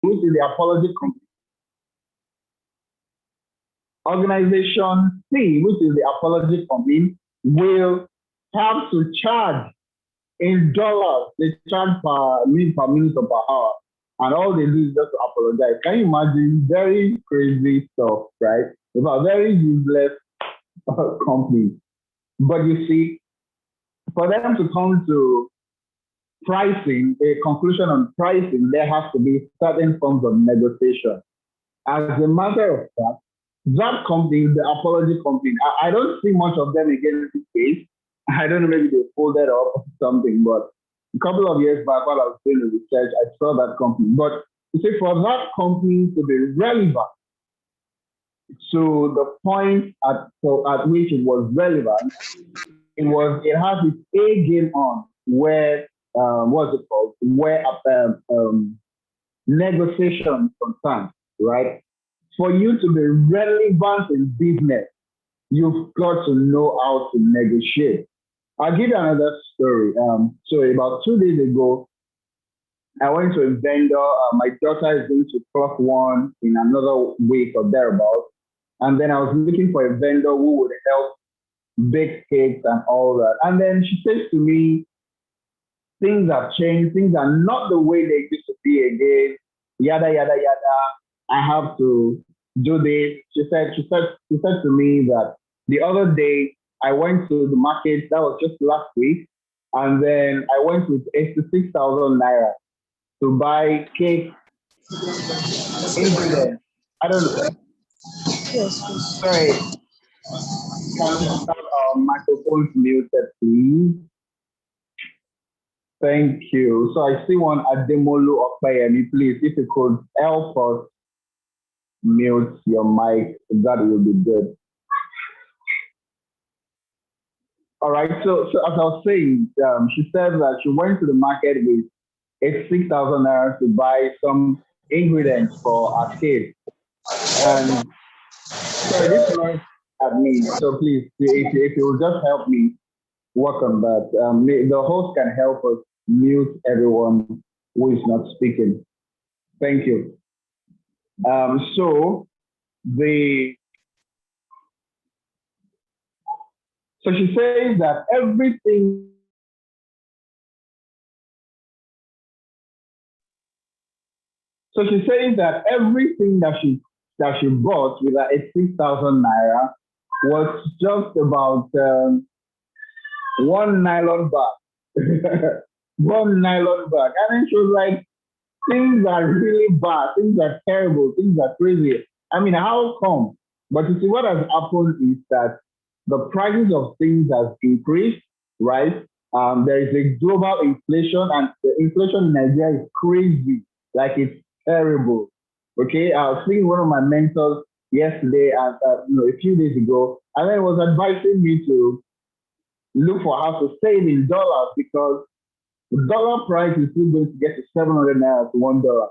which is the apology company. Organization C, which is the apology company, will have to charge in dollars. They charge per minute or per hour. And all they do is just to apologize. Can you imagine? Very crazy stuff, right? About very useless companies. But you see, for them to come to pricing, a conclusion on pricing, there has to be certain forms of negotiation. As a matter of fact, that company, the apology company, I don't see much of them again in this case. I don't know, maybe they folded up or something, but a couple of years back while I was doing the research, I saw that company. But you see, for that company to be relevant to the point at which it was relevant, it has its A game on where what's it called? Where negotiation concerned, right? For you to be relevant in business, you've got to know how to negotiate. I'll give you another story. So about 2 days ago, I went to a vendor. My daughter is going to clock one in another week or thereabouts. And then I was looking for a vendor who would help bake cakes and all that. And then she says to me, things have changed. Things are not the way they used to be again. Yada, yada, yada. I have to do this. She said to me that the other day I went to the market, that was just last week, and then I went with 86,000 naira to buy cake ingredients. I don't know. Yes. Sorry. Can we have our microphones muted, please? Thank you. So I see one Ademolu Okpayemi. Please, if you could help us mute your mic, that would be good. All right. So as I was saying, she said that she went to the market with 86,000 naira to buy some ingredients for her kids. And sorry, this noise at me. So please, if you will just help me work on that. The host can help us mute everyone who is not speaking. Thank you. So she says that everything that she bought with her 86,000 naira was just about one nylon bag. One nylon bag. And then she was like, things are really bad, things are terrible, things are crazy. I mean, how come? But you see, what has happened is that the prices of things has increased, right? There is a global inflation, and the inflation in Nigeria is crazy. Like, it's terrible. Okay, I was seeing one of my mentors yesterday, and a few days ago, and then he was advising me to look for how to save in dollars, because the dollar price is still going to get to 700 naira to $1.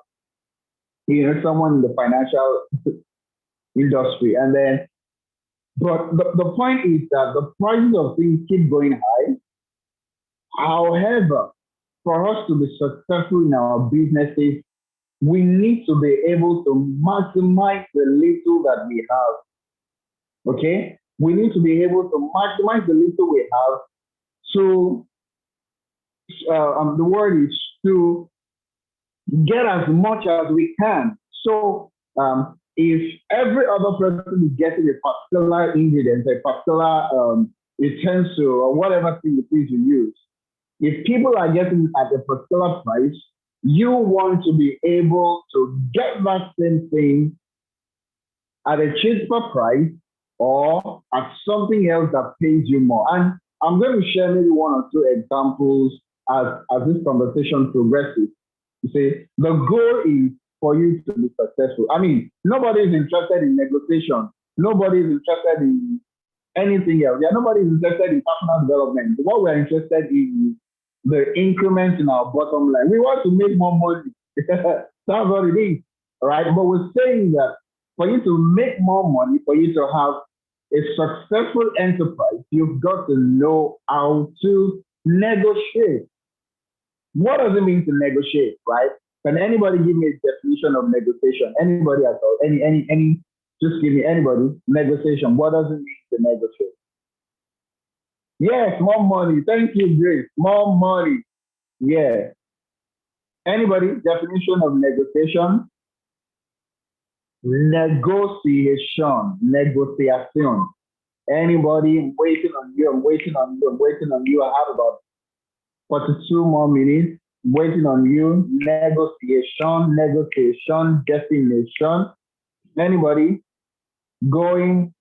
You know, someone in the financial industry, and then. But the point is that the prices of things keep going high. However, for us to be successful in our businesses, we need to be able to maximize the little that we have. Okay? We need to be able to maximize the little we have to, the word is to get as much as we can. So, if every other person is getting a particular ingredient, a particular utensil, or whatever thing it is you use, if people are getting it at a particular price, you want to be able to get that same thing at a cheaper price or at something else that pays you more. And I'm going to share maybe one or two examples as this conversation progresses. You see, the goal is for you to be successful. I mean, nobody is interested in negotiation. Nobody is interested in anything else. Yeah, nobody is interested in personal development. What we're interested in is the increment in our bottom line. We want to make more money. That's what it is. All right. But we're saying that for you to make more money, for you to have a successful enterprise, you've got to know how to negotiate. What does it mean to negotiate, right? Can anybody give me a definition of negotiation? Anybody at all? Any? Just give me anybody. Negotiation. What does it mean to negotiate? Yes, more money. Thank you, Grace. More money. Yeah. Anybody? Definition of negotiation? Negotiation. Negotiation. Anybody? I'm waiting on you. I'm waiting on you. I'm waiting on you. I have about 42 more minutes. Waiting on you. Negotiation. Negotiation. Definition. Anybody? Going.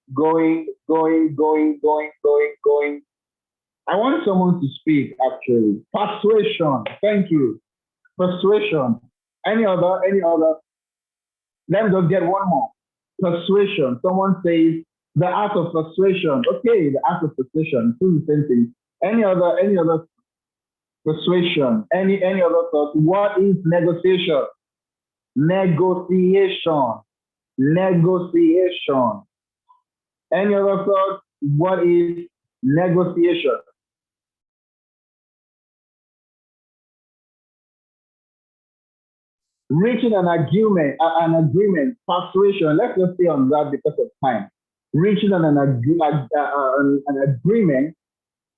I want someone to speak, actually. Persuasion. Thank you. Persuasion. Any other? Let me just get one more. Persuasion. Someone says the art of persuasion. Okay, the art of persuasion. Do the same thing. Any other persuasion? Any other thoughts? What is negotiation? Negotiation. Negotiation. Any other thoughts? What is negotiation? Reaching an agreement, persuasion. Let's just stay on that because of time. Reaching an agreement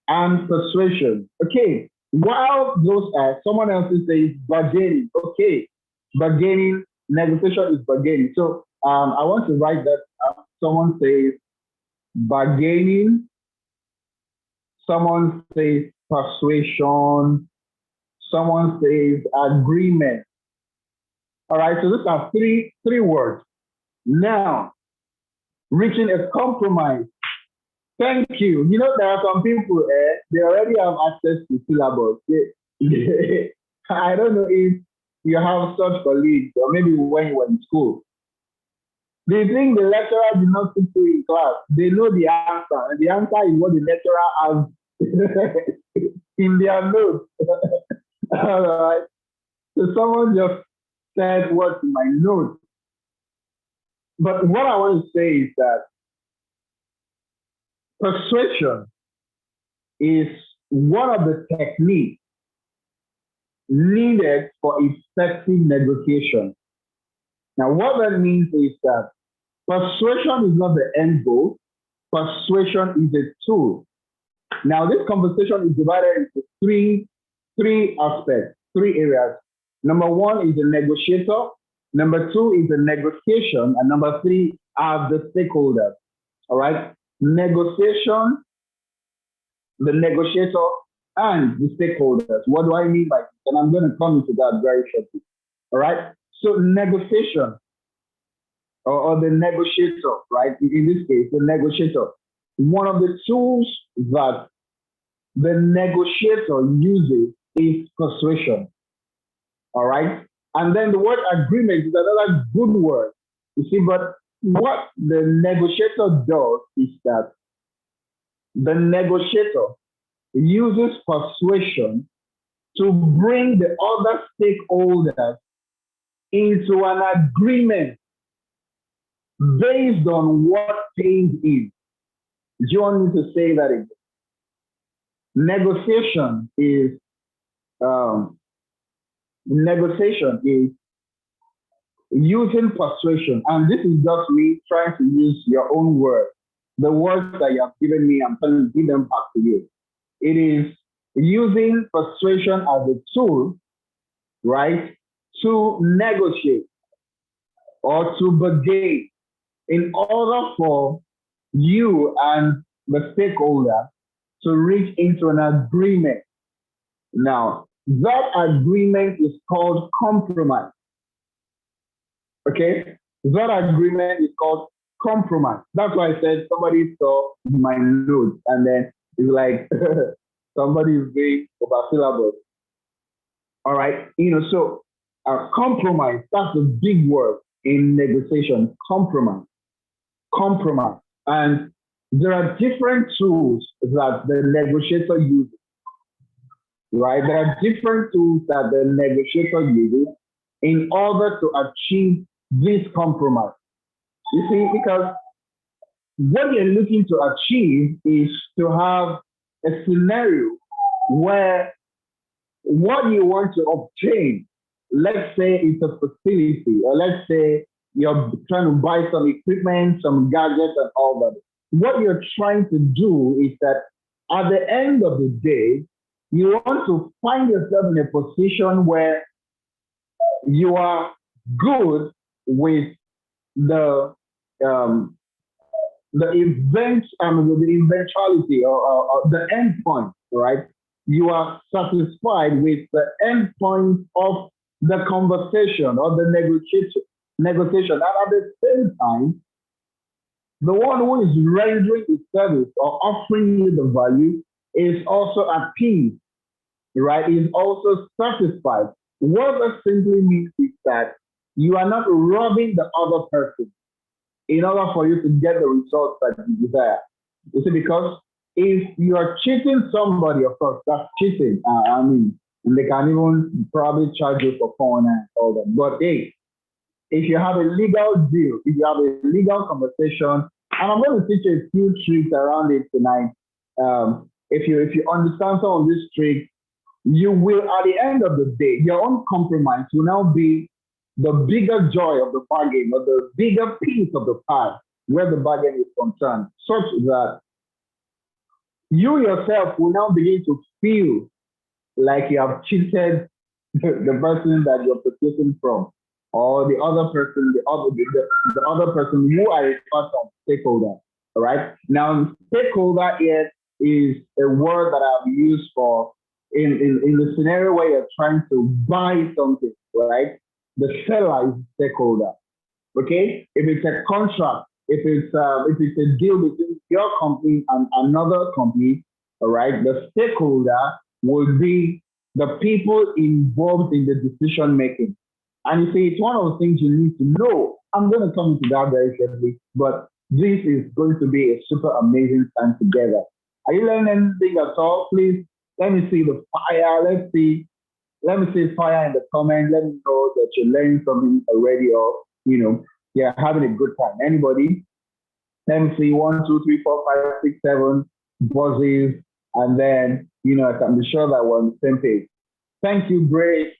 and persuasion. Okay. While those are, someone else says bargaining. Okay. Bargaining, negotiation is bargaining. So I want to write that up. Someone says bargaining. Someone says persuasion. Someone says agreement. All right, so these are three words. Now, reaching a compromise. Thank you. You know, there are some people, they already have access to syllabus. I don't know if you have such colleagues, or maybe when you were in school. They think the lecturer did not teach you in class. They know the answer, and the answer is what the lecturer has in their notes. All right. So someone just said what's in my notes. But what I want to say is that persuasion is one of the techniques needed for effective negotiation. Now, what that means is that persuasion is not the end goal. Persuasion is a tool. Now, this conversation is divided into three aspects, three areas. Number one is the negotiator. Number two is the negotiation. And number three are the stakeholders. All right. Negotiation, the negotiator, and the stakeholders. What do I mean by this? And I'm going to come into that very shortly. All right. So negotiation or the negotiator, right? In this case, the negotiator. One of the tools that the negotiator uses is persuasion. All right. And then the word agreement is another good word. You see, but what the negotiator does is that the negotiator uses persuasion to bring the other stakeholders into an agreement based on what pays in. Do you want me to say that again? Negotiation is using persuasion, and this is just me trying to use your own words. The words that you have given me, I'm trying to give them back to you. It is using persuasion as a tool, right, to negotiate or to bargain in order for you and the stakeholder to reach into an agreement. Now, that agreement is called compromise. Okay? That agreement is called compromise. That's why I said somebody saw my notes and then it's like somebody is being over syllabus. All right? So compromise, that's a big word in negotiation. Compromise. And there are different tools that the negotiator uses. Right? There are different tools that the negotiator uses in order to achieve this compromise. You see, because what you're looking to achieve is to have a scenario where what you want to obtain, let's say it's a facility, or let's say you're trying to buy some equipment, some gadgets, and all that. What you're trying to do is that at the end of the day, you want to find yourself in a position where you are good with the um, the event, the eventuality or the end point, right? You are satisfied with the end point of the conversation or the negotiation. And at the same time, the one who is rendering the service or offering you the value is also at peace, right? Is also satisfied. What that simply means is that you are not robbing the other person in order for you to get the results that you desire. You see, because if you are cheating somebody, of course, that's cheating. And they can even probably charge you for phone and all that. But hey, if you have a legal deal, if you have a legal conversation, and I'm going to teach you a few tricks around it tonight. If you understand some of these tricks, you will, at the end of the day, your own compromise will now be the bigger joy of the bargain or the bigger piece of the pie where the bargain is concerned, such that you yourself will now begin to feel like you have cheated the person that you're purchasing from, or the other person, the other person who are a part of stakeholder. All right. Now, stakeholder here is a word that I've used for in the scenario where you're trying to buy something, right? The seller is stakeholder. Okay. If it's a contract, if it's a deal between your company and another company, all right, the stakeholder will be the people involved in the decision making. And you see, it's one of the things you need to know. I'm going to come into that very shortly, but this is going to be a super amazing time together. Are you learning anything at all? Please let me see the fire. Let me see fire in the comment. Let me know that you're learning something already, or you're having a good time. Anybody? Let me see 1, 2, 3, 4, 5, 6, 7 buzzes, and then I can be sure that we're on the same page. Thank you, Grace.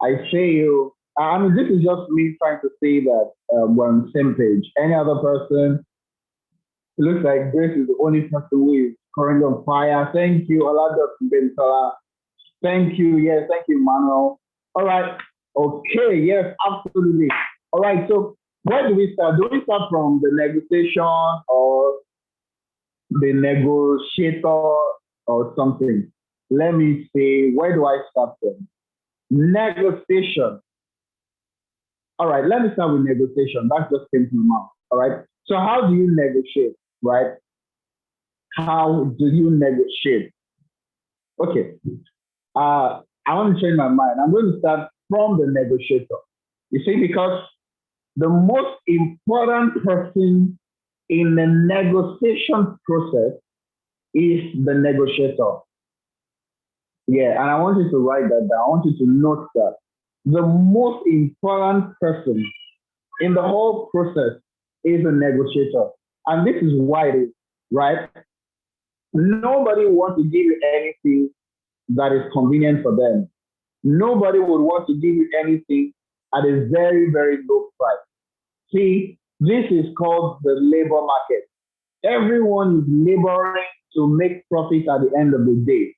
I say you. This is just me trying to say that we're on the same page. Any other person? It looks like Grace is the only person who is currently on fire. Thank you, Olada Bentala. Thank you. Yes, thank you, Manuel. All right. Okay. Yes, absolutely. All right. So where do we start? Do we start from the negotiation or the negotiator or something? Let me see. Where do I start from? Negotiation. All right. Let me start with negotiation. That just came to my mouth. All right. So how do you negotiate? Right? How do you negotiate? Okay. I want to change my mind. I'm going to start from the negotiator. You see, because the most important person in the negotiation process is the negotiator. Yeah, and I want you to write that down. I want you to note that the most important person in the whole process is a negotiator. And this is why it is, right? Nobody wants to give you anything that is convenient for them. Nobody would want to give you anything at a very, very low price. See, this is called the labor market. Everyone is laboring to make profit at the end of the day.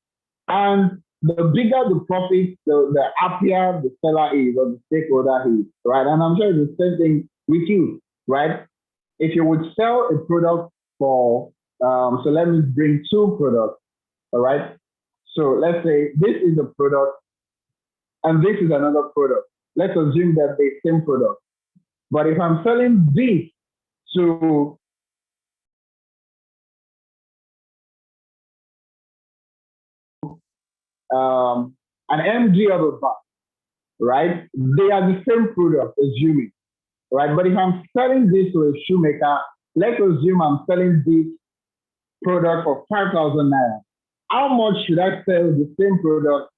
And the bigger the profit, the happier the seller is or the stakeholder is, right? And I'm sure it's the same thing with you, right? If you would sell a product for, so let me bring 2 products, all right? So let's say this is a product and this is another product. Let's assume that they're the same product. But if I'm selling this to an MD of a bank, right? They are the same product, assuming, right? But if I'm selling this to a shoemaker, let's assume I'm selling this product for 5,000 naira. How much should I sell the same product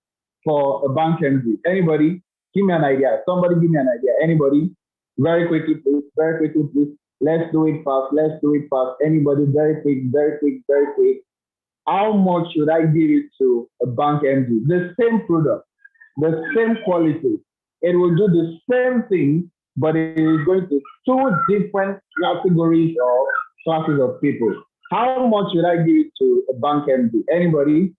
for a bank MD? Anybody? Give me an idea. Somebody give me an idea. Anybody? Very quickly, please. Very quickly, please. Let's do it fast. Let's do it fast. Anybody? Very quick, very quick, very quick. How much should I give it to a bank MD? The same product, the same quality. it will do the same thing, but it is going to two different categories or classes of people. How much should I give it to a bank MD? Anybody?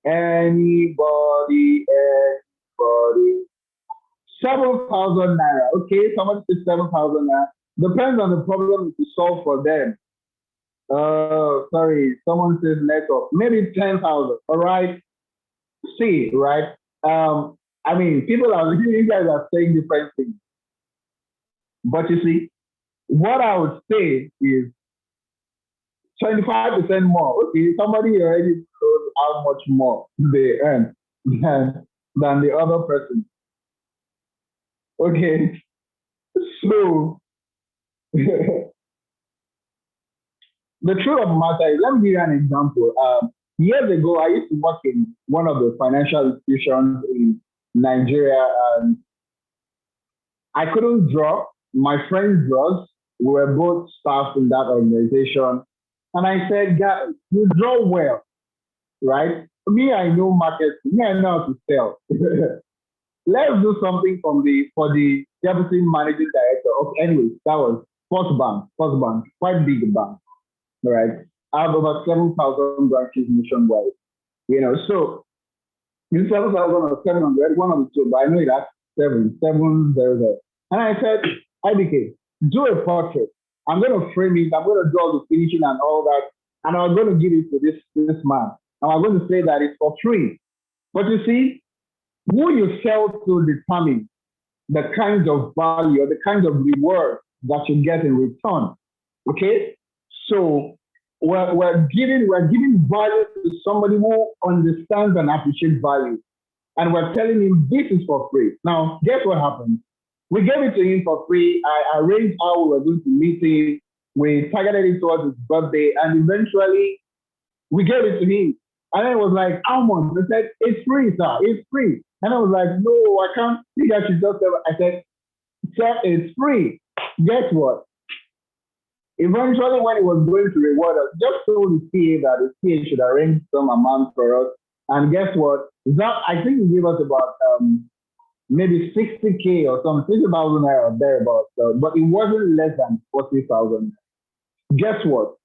Anybody? Anybody? 7,000 naira. Okay, someone says 7,000 naira. Depends on the problem to solve for them. Sorry, someone says network. Maybe 10,000. All right. See, right? I mean, people are, you guys are saying different things. But you see, what I would say is 25% more. Okay, somebody already knows how much more they earn than the other person. Okay, so the truth of the matter is, let me give you an example. Years ago, I used to work in one of the financial institutions in Nigeria, and I couldn't draw. My friend draws. We were both staff in that organization. And I said, guys, you draw well, right? Me, I know marketing. Me, I know how to sell. Let's do something for the deputy managing director. Okay, anyway, that was First Bank, quite big bank, right? I have over 7,000 branches nationwide. So it's 7,000 or 700, one of the two, but I know it has 700. And I said, IBK, do a portrait. I'm going to frame it. I'm going to draw the finishing and all that. And I'm going to give it to this man. And I'm going to say that it's for free. But you see, who you sell to determine the kinds of value or the kinds of reward that you get in return. Okay? So we're giving value to somebody who understands and appreciates value. And we're telling him this is for free. Now, guess what happened? We gave it to him for free. I arranged how we were going to meet him. We targeted it towards his birthday, and eventually we gave it to him. And then it was like, how much? They said, it's free, sir. It's free. And I was like, no, I can't. You guys should just tell. I said, sir, it's free. Guess what? Eventually, when he was going to reward us, just told the PA that the PA should arrange some amount for us. And guess what? That, I think he gave us about maybe 60K or something, 60,000 naira thereabouts. But it wasn't less than 40,000. Guess what?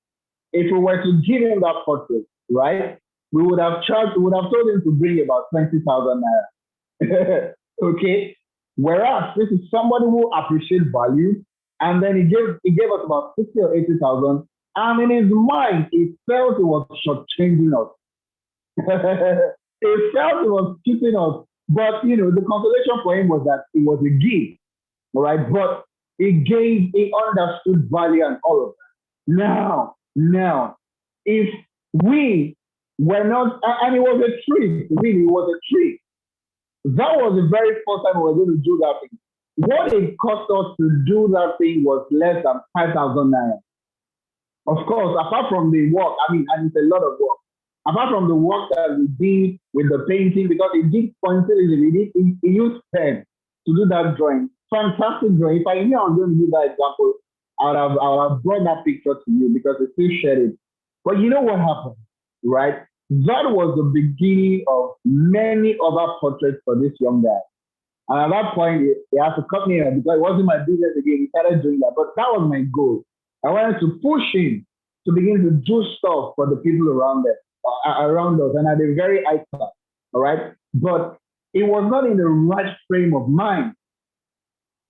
If we were to give him that portrait, right, we would have told him to bring about 20,000 naira. Okay? Whereas this is somebody who appreciates value, and then he gave us about 60 or 80,000, and in his mind, he felt he was shortchanging us. He felt he was cheating us. But the consolation for him was that it was a gift, all right? But he understood value and all of that. Now, if we were not, and it was a treat, really, it was a treat. That was the very first time we were going to do that thing. What it cost us to do that thing was less than 5,000 naira. Of course, apart from the work, and it's a lot of work. Apart from the work that we did with the painting, because it did pointillism, he used pen to do that drawing. Fantastic drawing. If I knew I was going to do that example, I would have brought that picture to you because it's still shared it. But you know what happened, right? That was the beginning of many other portraits for this young guy. And at that point, he had to cut me off because it wasn't my business again. He started doing that. But that was my goal. I wanted to push him to begin to do stuff for the people around us and at a very high class. All right. But he was not in the right frame of mind.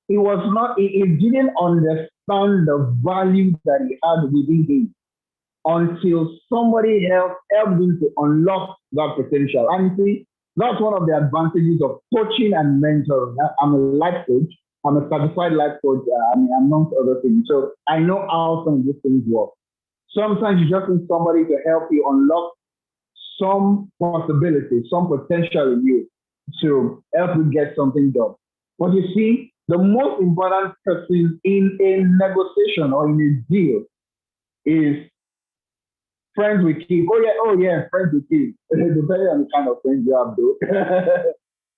He didn't understand the value that he had within him until somebody else helped him to unlock that potential. And you see, that's one of the advantages of coaching and mentoring. I'm a life coach. I'm a certified life coach, amongst other things. So I know how some of these things work. Sometimes you just need somebody to help you unlock some possibility, some potential in you to help you get something done. But you see, the most important person in a negotiation or in a deal is friends we keep. Oh yeah, friends we keep. Depending on the kind of friends you have, though.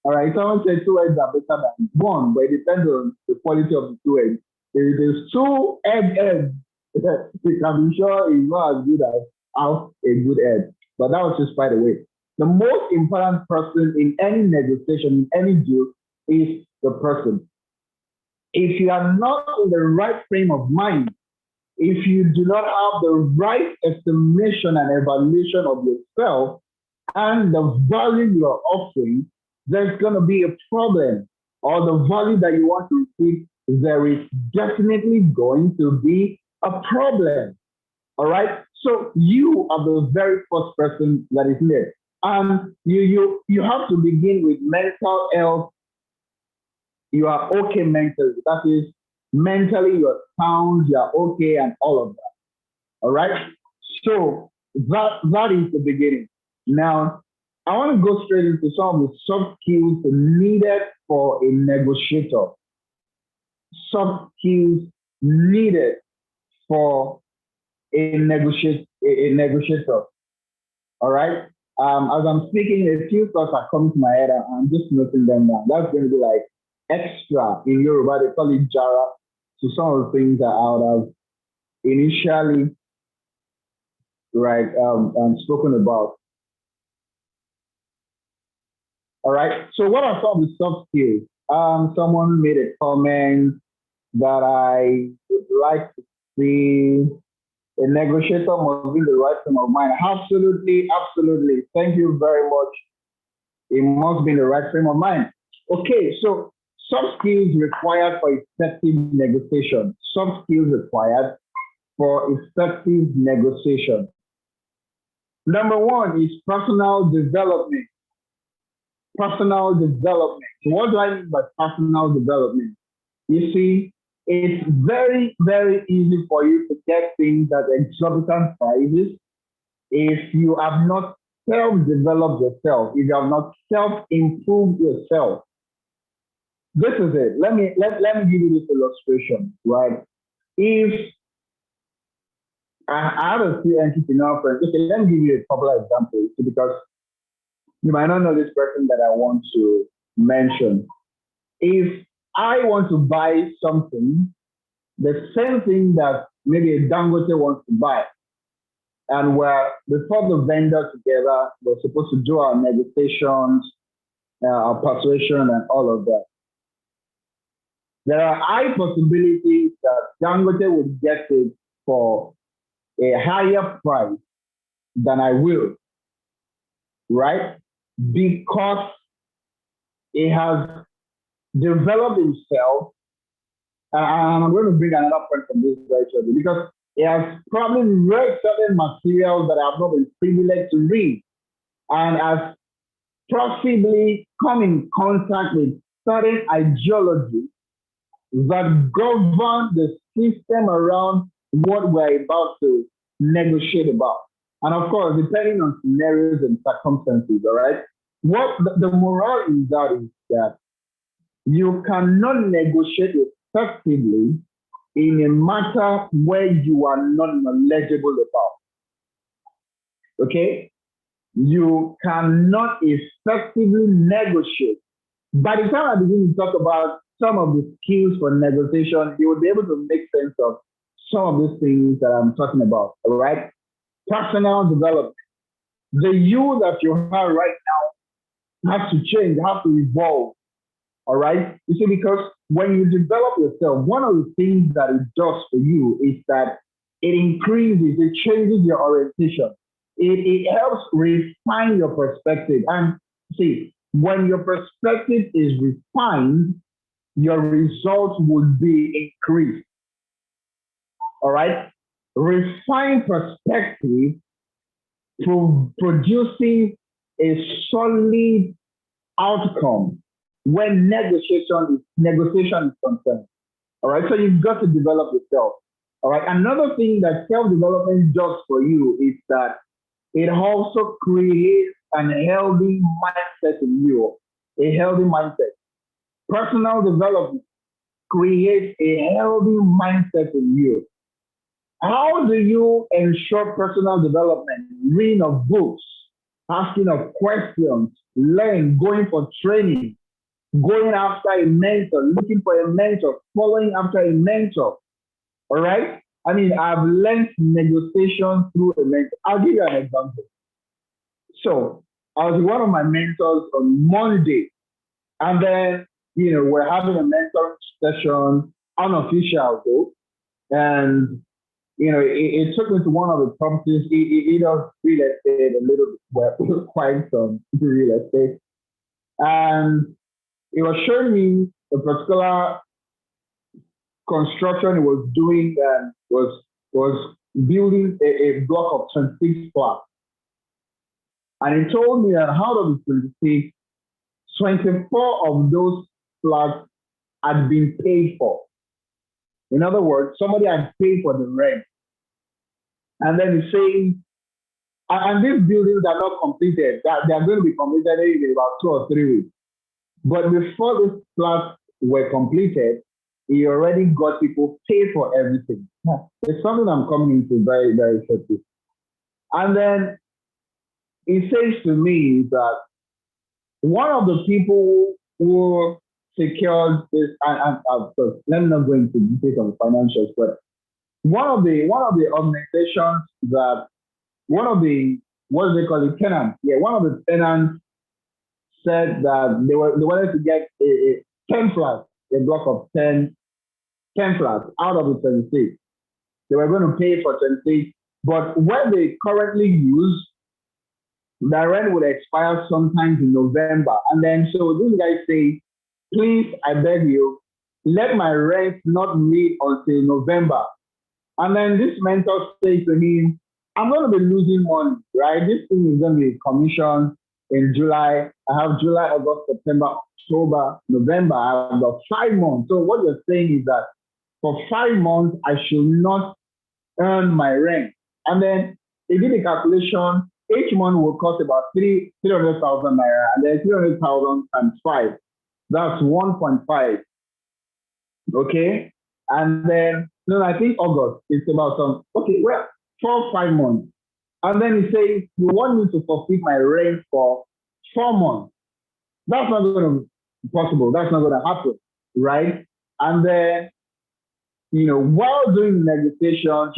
All right, someone said 2 eggs are better than 1, but it depends on the quality of the 2 eggs. If there's 2 eggs, you can be sure it's not as good as half a good egg. But that was just by the way. The most important person in any negotiation, in any deal, is the person. If you are not in the right frame of mind, if you do not have the right estimation and evaluation of yourself and the value you are offering, there's going to be a problem. Or the value that you want to receive, there is definitely going to be a problem. All right. So you are the very first person that is there. And you have to begin with mental health. You are okay mentally. That is, mentally you're sound, you're okay, and all of that. All right. So that is the beginning. Now, I want to go straight into some of the soft skills needed for a negotiator. Soft skills needed for a negotiator. All right. As I'm speaking, a few thoughts are coming to my head, and I'm just noting them down. That's going to be like extra in Yoruba. They call it jara to some of the things that I would have initially spoken about. All right. So what are some of the soft skills? Someone made a comment that I would like to see. A negotiator must be the right frame of mind. Absolutely, absolutely. Thank you very much. It must be in the right frame of mind. Okay, so soft skills required for effective negotiation. Soft skills required for effective negotiation. Number one is personal development. Personal development. So what do I mean by personal development? You see, it's very, very easy for you to get things at exorbitant prices if you have not self-developed yourself, if you have not self-improved yourself. This is it. Let me give you this illustration, right? If I have a few entrepreneur friends, okay, let me give you a couple of examples because you might not know this person that I want to mention. If I want to buy something, the same thing that maybe a Dangote wants to buy, and before the vendor together, we're supposed to do our negotiations, our persuasion, and all of that. There are high possibilities that Dangote would get it for a higher price than I will, right? Because he has developed himself, and I'm going to bring another point from this very shortly, because he has probably read certain materials that I have not been privileged to read, and has possibly come in contact with certain ideologies that govern the system around what we're about to negotiate about. And of course, depending on scenarios and circumstances, all right? What the moral in that is that you cannot negotiate effectively in a matter where you are not knowledgeable about. Okay? You cannot effectively negotiate. By the time I begin to talk about some of the skills for negotiation, you will be able to make sense of some of these things that I'm talking about. All right? Personal development. The you that you have right now has to change, has to evolve. All right? You see, because when you develop yourself, one of the things that it does for you is that it increases, it changes your orientation. It helps refine your perspective. And see, when your perspective is refined, your results will be increased. All right? Refined perspective producing a solid outcome when negotiation is concerned. All right, so you've got to develop yourself. All right, another thing that self-development does for you is that it also creates an healthy mindset in you, a healthy mindset. Personal development creates a healthy mindset in you. How do you ensure personal development? Reading of books, asking of questions, learning, going for training, going after a mentor, looking for a mentor, following after a mentor. All right? I mean, I've learned negotiation through a mentor. I'll give you an example. So, I was with one of my mentors on Monday, and then we're having a mentoring session, unofficial though, and it took me to one of the properties. He does real estate a little bit, well, quite some real estate, and he was showing me a particular construction he was doing and was building a block of 26 flats. And he told me that out of the 26, 24 of those flats had been paid for. In other words, somebody had paid for the rent. And then he's saying, and these buildings are not completed. They are going to be completed in about 2 or 3 weeks. But before these flats were completed, he already got people paid for everything. It's something I'm coming into very, very shortly. And then he says to me that one of the people who secured this, and let me not go into details on financials, but one of the organizations that what do they call it, tenants? Yeah, one of the tenants said that they wanted to get a 10 flats, a block of 10 flats out of the 26. They were going to pay for 26, but where they currently use, the rent would expire sometime in November. And then so these guys say, please, I beg you, let my rent not meet until November. And then this mentor says to him, I'm going to be losing money, right? This thing is going to be commissioned in July. I have July, August, September, October, November. I have got 5 months. So what you're saying is that for 5 months, I should not earn my rent. And then he did a calculation. Each month will cost about 300,000 naira, and then 300,000 times 5. That's 1.5. Okay? And then, no, I think August, it's about 4 or 5 months. And then he says, you want me to forfeit my rent for 4 months. That's not going to be possible. That's not going to happen, right? And then, while doing negotiations,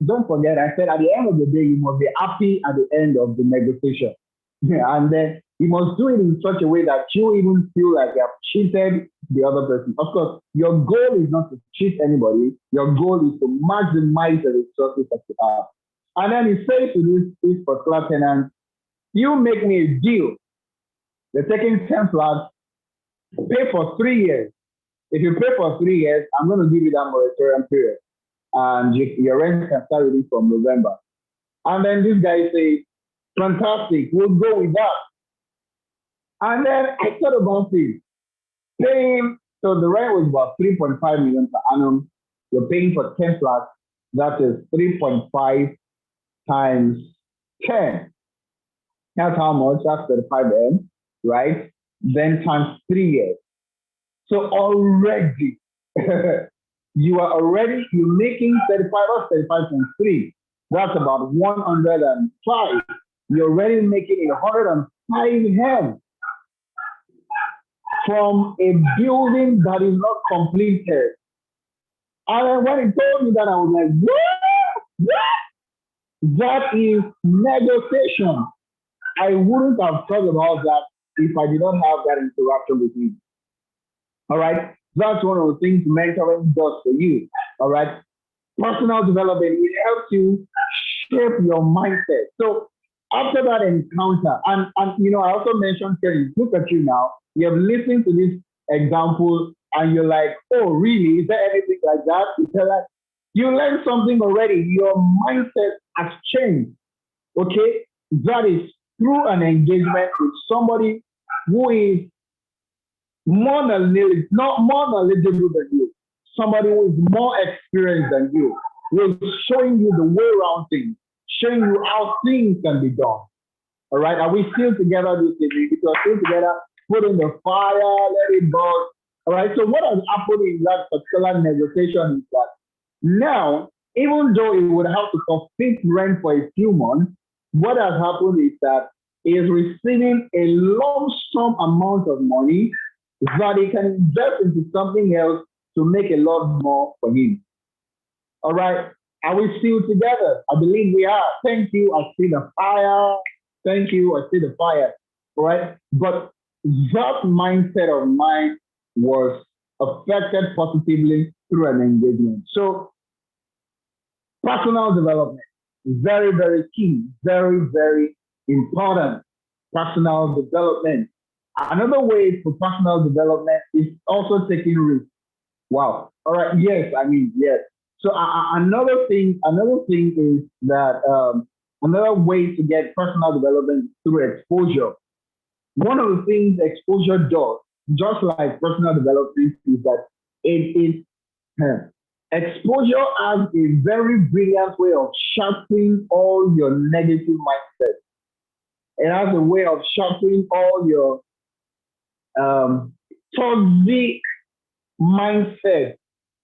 don't forget, I said at the end of the day, you must be happy at the end of the negotiation. And then you must do it in such a way that you even feel like you have cheated the other person. Of course, your goal is not to cheat anybody. Your goal is to maximize the resources that you have. And then he says to this particular tenant, you make me a deal. They're taking 10 flats, pay for 3 years. If you pay for 3 years, I'm going to give you that moratorium period. And your rent can start releasing from November. And then this guy says, fantastic, we'll go with that. And then I thought about it. Paying, so the rent was about 3.5 million per annum. You're paying for 10 flats. That is 3.5 times 10. That's how much? That's 35M, right? Then times 3 years. So already, you're making 35 or 35.3. That's about 105. You're already making 105 heads from a building that is not completed. And when he told me that, I was like, what? That is negotiation. I wouldn't have thought about that if I did not have that interaction with him. All right. That's one of the things mentoring does for you. All right. Personal development, it helps you shape your mindset. So after that encounter, and I also mentioned, Kelly, look at you now. You have listened to this example and you're like, oh, really? Is there anything like that? You learned something already. Your mindset has changed. Okay. That is through an engagement with somebody who is more knowledgeable than you, somebody who is more experienced than you, who is showing you the way around things, showing you how things can be done. All right, are we still together this evening? If we're still together, put in the fire, let it burn. All right, so what has happened in that particular negotiation is that now, even though it would have to forfeit rent for a few months, what has happened is that he is receiving a lump sum amount of money that he can invest into something else to make a lot more for him. All right. Are we still together? I believe we are. Thank you. I see the fire. Thank you. I see the fire. right? But that mindset of mine was affected positively through an engagement. So personal development, very, very key, very, very important. Personal development. Another way for personal development is also taking risks. Wow. All right. Yes. I mean, yes. So another thing is that another way to get personal development through exposure. One of the things exposure does, just like personal development, is that it exposure has a very brilliant way of sharpening all your negative mindset. It has a way of sharpening all your um, toxic mindset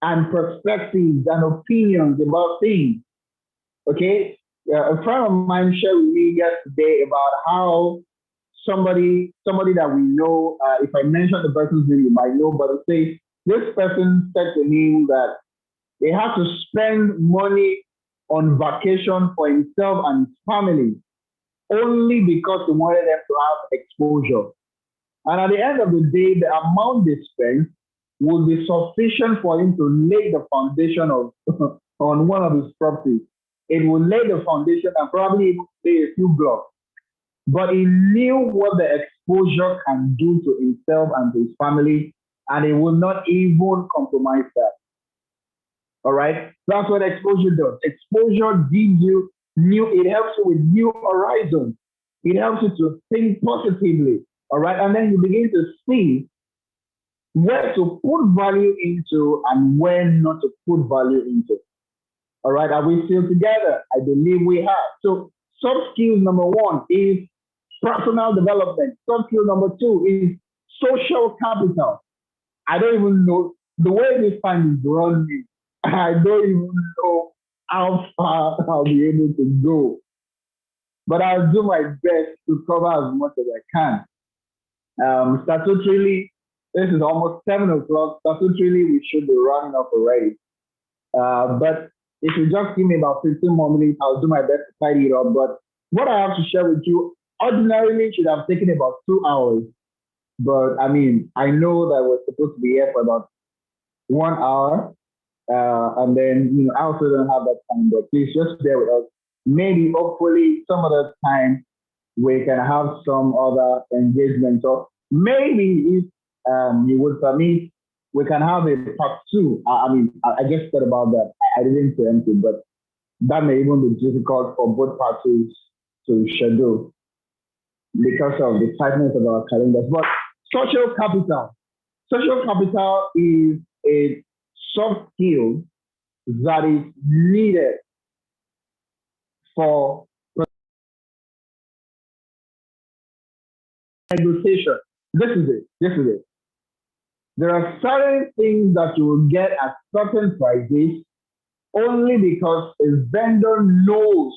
and perspectives and opinions about things. Okay, a friend of mine shared with me yesterday about how somebody that we know. If I mention the person's name, you might know, but it says this person said to him that they have to spend money on vacation for himself and his family only because they wanted them to have exposure. And at the end of the day, the amount they spend will be sufficient for him to lay the foundation of on one of his properties. It will lay the foundation and probably even lay a few blocks. But he knew what the exposure can do to himself and to his family, and he will not even compromise that. All right. That's what exposure does. Exposure gives you new, it helps you with new horizons. It helps you to think positively. All right. And then you begin to see where to put value into and where not to put value into. All right. Are we still together? I believe we have. So, soft skills number one is personal development. Soft skill number two is social capital. I don't even know the way this time is running. I don't even know how far I'll be able to go, but I'll do my best to cover as much as I can. Statutorily, this is almost 7 o'clock. Statutorily, we should be running off already. But if you just give me about 15 more minutes, I'll do my best to tidy it up. But what I have to share with you ordinarily should have taken about 2 hours. But I mean, I know that we're supposed to be here for about 1 hour. And then, I also don't have that time, but please just bear with us. Maybe, hopefully, some other time we can have some other engagement. So maybe if you would permit, we can have a part two. I just thought about that. I didn't preempt it, but that may even be difficult for both parties to schedule because of the tightness of our calendars. But social capital. Social capital is a soft skill that is needed for negotiation. This is it. This is it. There are certain things that you will get at certain prices only because a vendor knows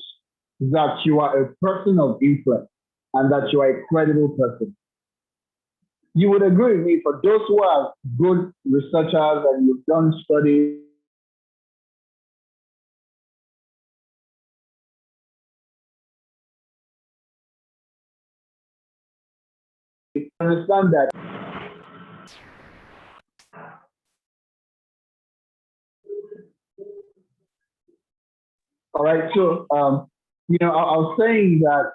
that you are a person of influence and that you are a credible person. You would agree with me, for those who are good researchers and you've done studies, understand that. All right. So, I was saying that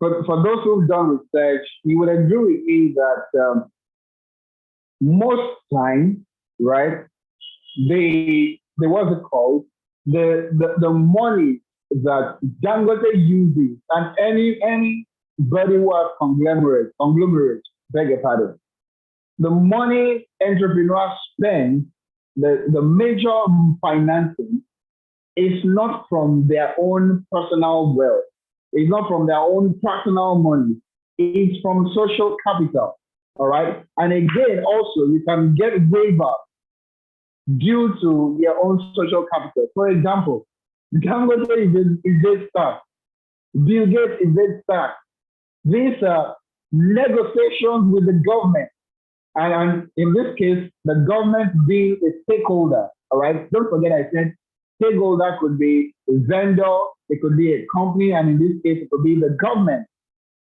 for those who've done research, you would agree with me that most time, right, what's it called? The money that Dangote uses and anybody who has conglomerate, beg your pardon, the money entrepreneurs spend, the major financing is not from their own personal wealth. It's not from their own personal money. It's from social capital. All right. And again, also, you can get waiver due to your own social capital. For example, Dangote is a start. Bill Gates is a start. These are negotiations with the government. And in this case, the government being a stakeholder. All right. Don't forget I said stakeholder could be a vendor, it could be a company, and in this case, it could be the government.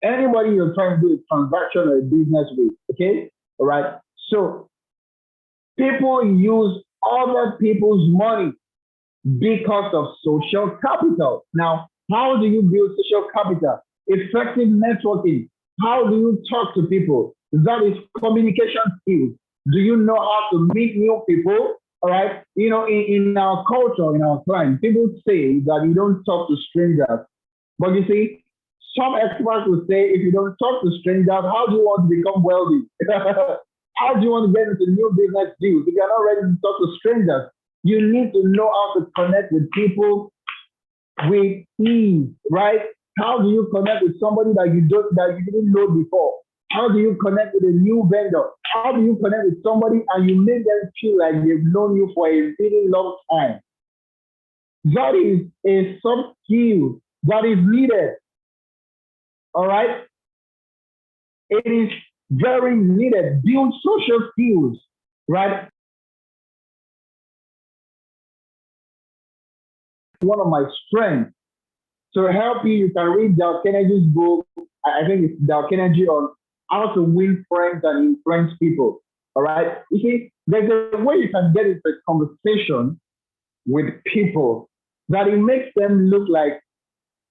Anybody you're trying to do a transaction or a business with, okay? All right. So people use other people's money because of social capital. Now, how do you build social capital? Effective networking. How do you talk to people? That is communication skills. Do you know how to meet new people? All right. In our culture, in our time, people say that you don't talk to strangers. But you see, some experts will say if you don't talk to strangers, how do you want to become wealthy? How do you want to get into new business deals if you're not ready to talk to strangers? You need to know how to connect with people with ease, right? How do you connect with somebody that you didn't know before? How do you connect with a new vendor? How do you connect with somebody and you make them feel like they've known you for a really long time? That is a soft skill that is needed. All right? It is very needed. Build social skills, right? One of my strengths. To help you, you can read Dale Carnegie's book. I think it's Dale Carnegie on how to win friends and influence people. All right. You see, there's a way you can get into a conversation with people that it makes them look like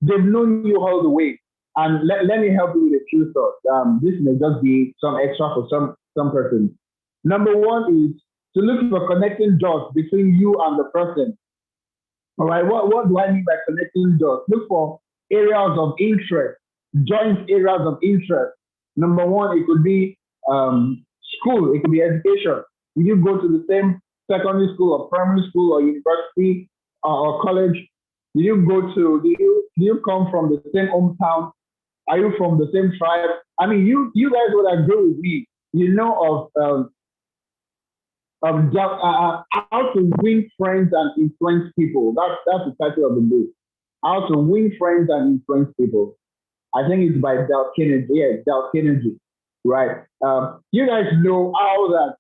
they've known you all the way. And let me help you with a few thoughts. This may just be some extra for some person. Number one is to look for connecting dots between you and the person. All right, what do I mean by connecting dots? Look for areas of interest, joint areas of interest. Number one, it could be school, it could be education. If you go to the same secondary school or primary school or university or college, do you come from the same hometown? Are you from the same tribe? I mean, you guys would agree with me. You know of how to win friends and influence people. That's the title of the book. How to win friends and influence people. I think it's by Dale Carnegie. Yeah, Dale Carnegie. Right. You guys know how that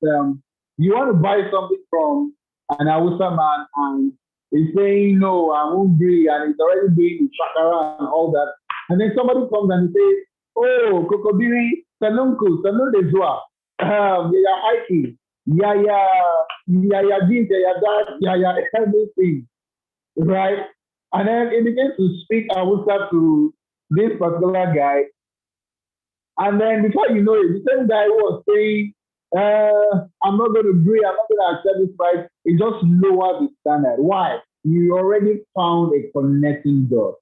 you want to buy something from an Hausa man and he's saying no, I'm hungry, and he's already doing the shakara and all that. And then somebody comes and says, "Oh, Kokobiri, Sanunku, Sanun de Zua, yeah, hiking. Yeah, this, yeah, that, yeah, everything, right?" And then it begins to speak Hausa to this particular guy. And then before you know it, the same guy who was saying, I'm not going to agree, I'm not going to accept this price, it just lowered the standard. Why? You already found a connecting dot.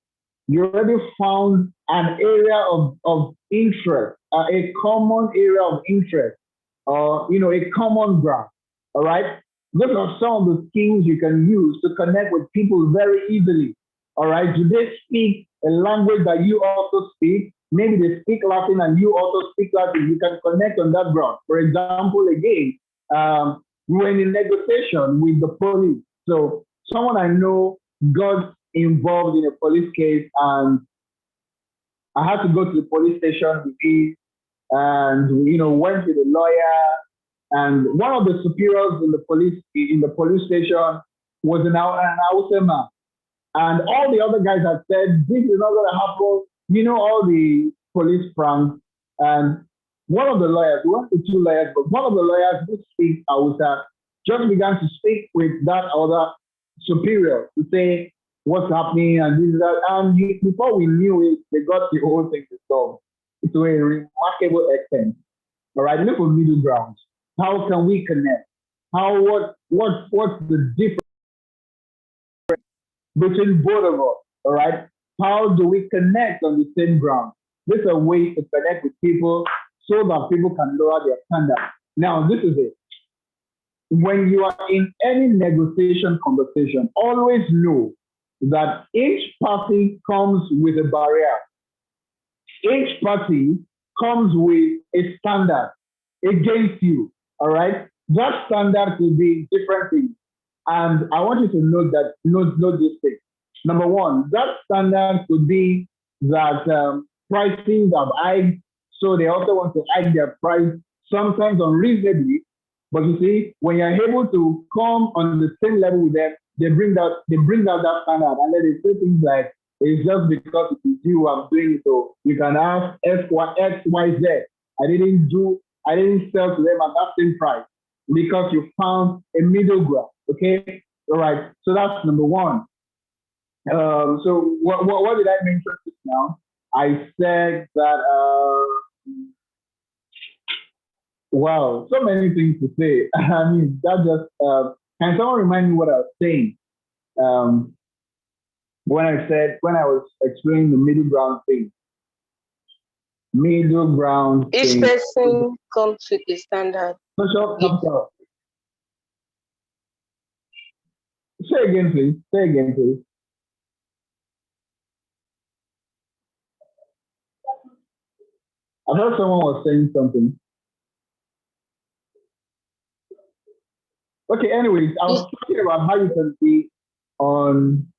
You already found an area of interest, a common area of interest, a common ground. All right. Those are some of the skills you can use to connect with people very easily. All right. Do they speak a language that you also speak? Maybe they speak Latin and you also speak Latin. You can connect on that ground. For example, again, we were in negotiation with the police. So someone I know got involved in a police case, and I had to go to the police station with him, and went to the lawyer. And one of the superiors in the police station was an Hausa man. And all the other guys had said, this is not going to happen. All the police pranks. And one of the lawyers, we went to two lawyers, but one of the lawyers who speaks Hausa just began to speak with that other superior to say what's happening and this, that. And before we knew it, they got the whole thing resolved to a remarkable extent. All right, look for middle grounds. How can we connect? What's the difference between both of us? All right. How do we connect on the same ground? There's a way to connect with people so that people can lower their standard. Now, this is it. When you are in any negotiation conversation, always know that each party comes with a barrier. Each party comes with a standard against you. All right. That standard could be different things. And I want you to note this thing. Number one, that standard could be that pricing have hiked, so they also want to hike their price sometimes unreasonably. But you see, when you're able to come on the same level with them, they bring out that standard, and then they say things like, It's just because it is you I'm doing it. So you can have X, Y, Z. I didn't sell to them at that same price because you found a middle ground. Okay. All right. So that's number one. So what did I mention just now? I said that, wow, so many things to say. I mean, that just, can someone remind me what I was saying? Um, when I was explaining the middle ground thing. Middle ground Each thing. person comes with a standard. Social Yes. capital. Say again, please. Say again, please. I thought someone was saying something. Okay, anyways, I was talking about how you can be on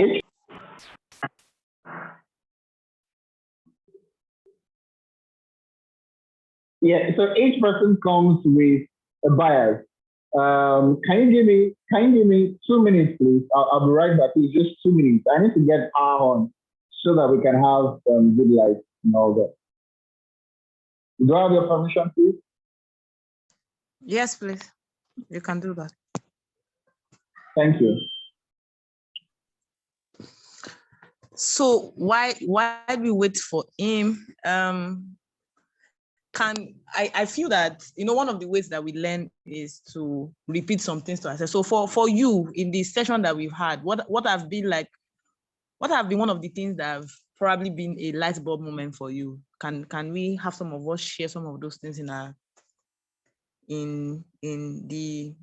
each, yeah, so each person comes with a bias. Can you give me 2 minutes, please? I'll be right back. It's just 2 minutes. I need to get power on so that we can have good light and all that. Do I have your permission, please? Yes, please. You can do that. Thank you. So while we wait for him, I feel that one of the ways that we learn is to repeat some things to ourselves. So for you in this session that we've had, what have been one of the things that have probably been a light bulb moment for you? Can we have some of us share some of those things in the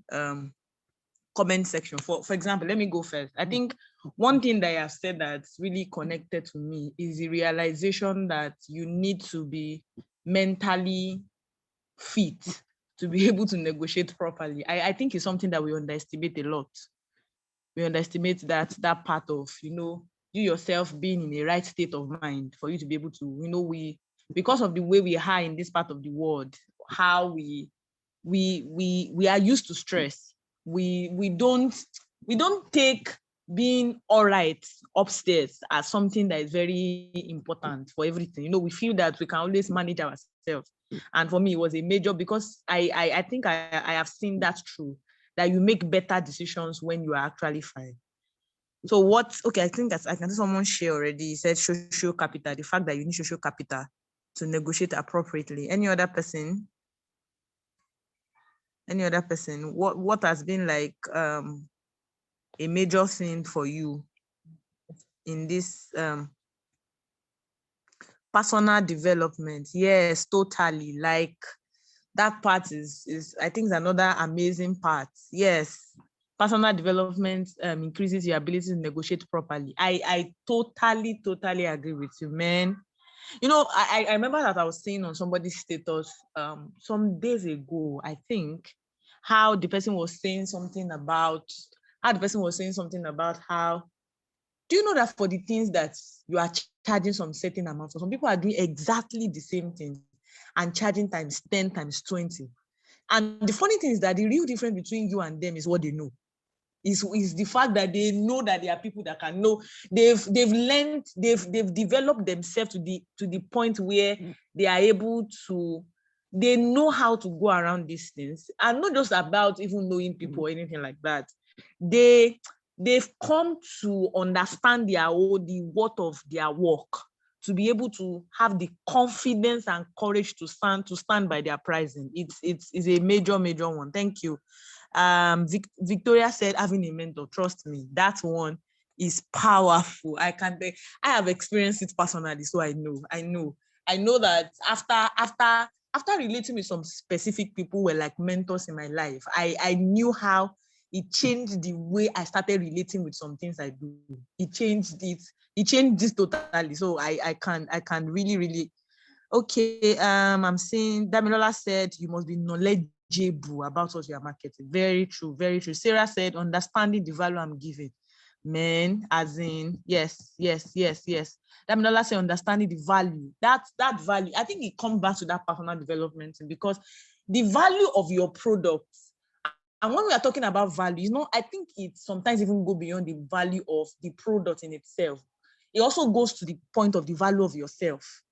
comment section? For example, let me go first. I think one thing that I have said that's really connected to me is the realization that you need to be mentally fit to be able to negotiate properly. I think it's something that we underestimate a lot. We underestimate that part of, you yourself being in the right state of mind for you to be able to, because of the way we are in this part of the world, how we are used to stress. We don't take being all right upstairs as something that is very important for everything. We feel that we can always manage ourselves. And for me, it was a major, because I think I have seen that true, that you make better decisions when you are actually fine. So I think I can see someone share already. He said social capital, the fact that you need social capital to negotiate appropriately. Any other person? What has been like a major thing for you in this personal development? Yes, totally. Like that part is I think is another amazing part. Yes, personal development increases your ability to negotiate properly. I totally agree with you, man. I remember that I was seeing on somebody's status some days ago, I think, how the person was saying something about how, do you know that for the things that you are charging some certain amount, for some people are doing exactly the same thing and charging times 10, times 20. And the funny thing is that the real difference between you and them is what they know. Is the fact that they know that there are people that can know. They've learned, they've developed themselves to the point where they are able to, they know how to go around these things, and not just about even knowing people or anything like that. They've come to understand the worth of their work, to be able to have the confidence and courage to stand by their pricing. It's a major one. Thank you. Victoria said, having a mentor, trust me, that one is powerful. I have experienced it personally, so I know that after relating with some specific people who were like mentors in my life, I knew how it changed the way I started relating with some things I do. It changed this totally. So I can really. Okay, I'm seeing Damilola said you must be knowledgeable about what you are marketing. Very true, very true. Sarah said understanding the value I'm giving. Men, as in, yes. Damilola say understanding the value. That value, I think it comes back to that personal development thing, because the value of your product, and when we are talking about value, I think it sometimes even go beyond the value of the product in itself. It also goes to the point of the value of yourself.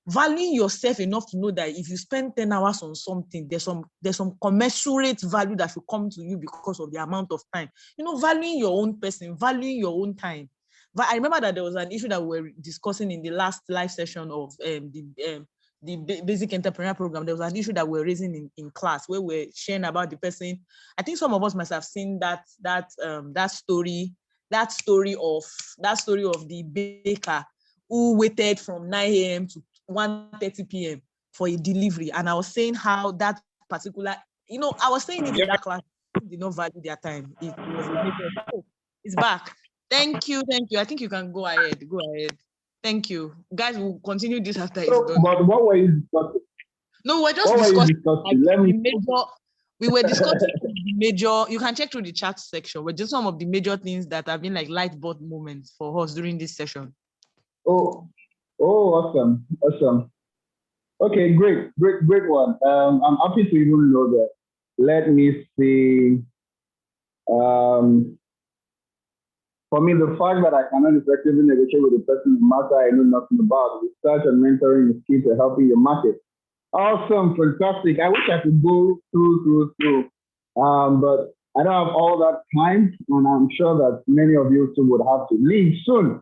Valuing yourself enough to know that if you spend 10 hours on something, there's some commensurate value that will come to you because of the amount of time. Valuing your own person, valuing your own time. But I remember that there was an issue that we were discussing in the last live session of the basic entrepreneur program. There was an issue that we were raising in class where we're sharing about the person. I think some of us must have seen that story of the baker who waited from 9 a.m. to 1:30 p.m. for a delivery. And I was saying how that particular, I was saying it in that class, did not value their time. It was a major. Oh, it's back. Thank you. I think you can go ahead. Thank you. Guys, we'll continue this after it's done. But what were you discussing? No, we're just discussing we were discussing the major, you can check through the chat section, but just some of the major things that have been like light bulb moments for us during this session. Oh, awesome. Okay, great one. I'm happy to even know that. Let me see. For me, the fact that I cannot effectively negotiate with a person in a matter I know nothing about, research and mentoring is key to helping your market. Awesome, fantastic. I wish I could go through. But I don't have all that time, and I'm sure that many of you too would have to leave soon.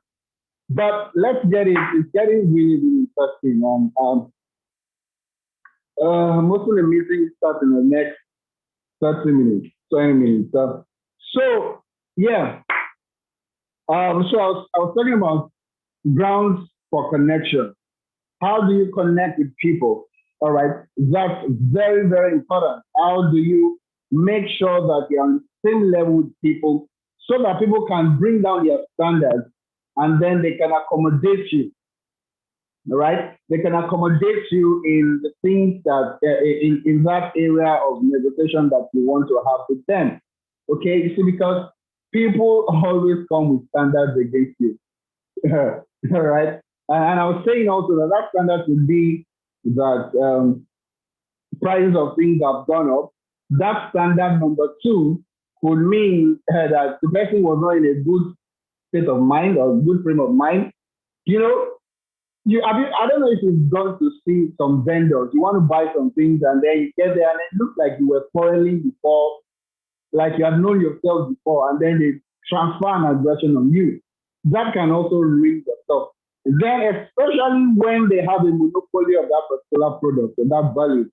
But let's get it. It's getting really, really interesting. Most of the meeting starts in the next 30 minutes, 20 minutes. So yeah. So I was talking about grounds for connection. How do you connect with people? All right, that's very, very important. How do you make sure that you're on the same level with people so that people can bring down their standards and then they can accommodate you? All right, they can accommodate you in the things that in that area of negotiation that you want to have with them. Okay, you see, because people always come with standards against you. All right. And I was saying also that standard would be that prices of things have gone up. That standard number two could mean that the person was not in a good state of mind or good frame of mind. I don't know if you've gone to see some vendors. You want to buy some things and then you get there and it looks like you were quarreling before, like you had known yourself before, and then they transfer an aggression on you. That can also ruin yourself. Then, especially when they have a monopoly of that particular product or that value.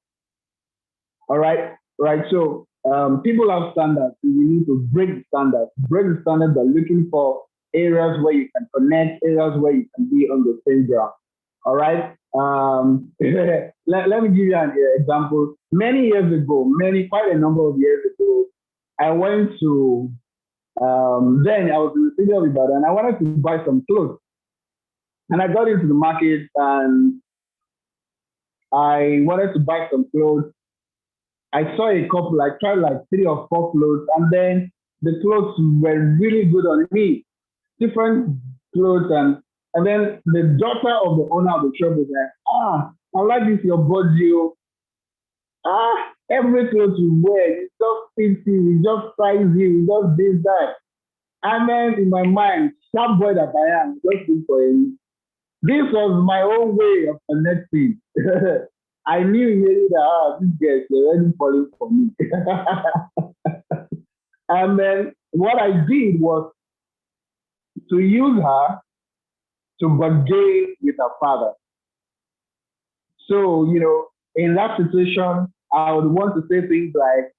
All right. So people have standards. We need to break the standards. Break the standards by looking for areas where you can connect, areas where you can be on the same ground. All right. Let me give you an example. Many years ago, quite a number of years ago, I went to, then I was in the city of Ibadan and I wanted to buy some clothes. And I got into the market and I wanted to buy some clothes. I saw a couple, I tried like 3 or 4 clothes, and then the clothes were really good on me. Different clothes, and then the daughter of the owner of the shop was like, I like this, your body. Every clothes you wear, it just fits you, it just size you, it just this, that. And then in my mind, sharp boy that I am, just look for him. This was my own way of connecting. I knew immediately that this girl is already falling for me. And then what I did was to use her to bargain with her father. So, in that situation, I would want to say things like,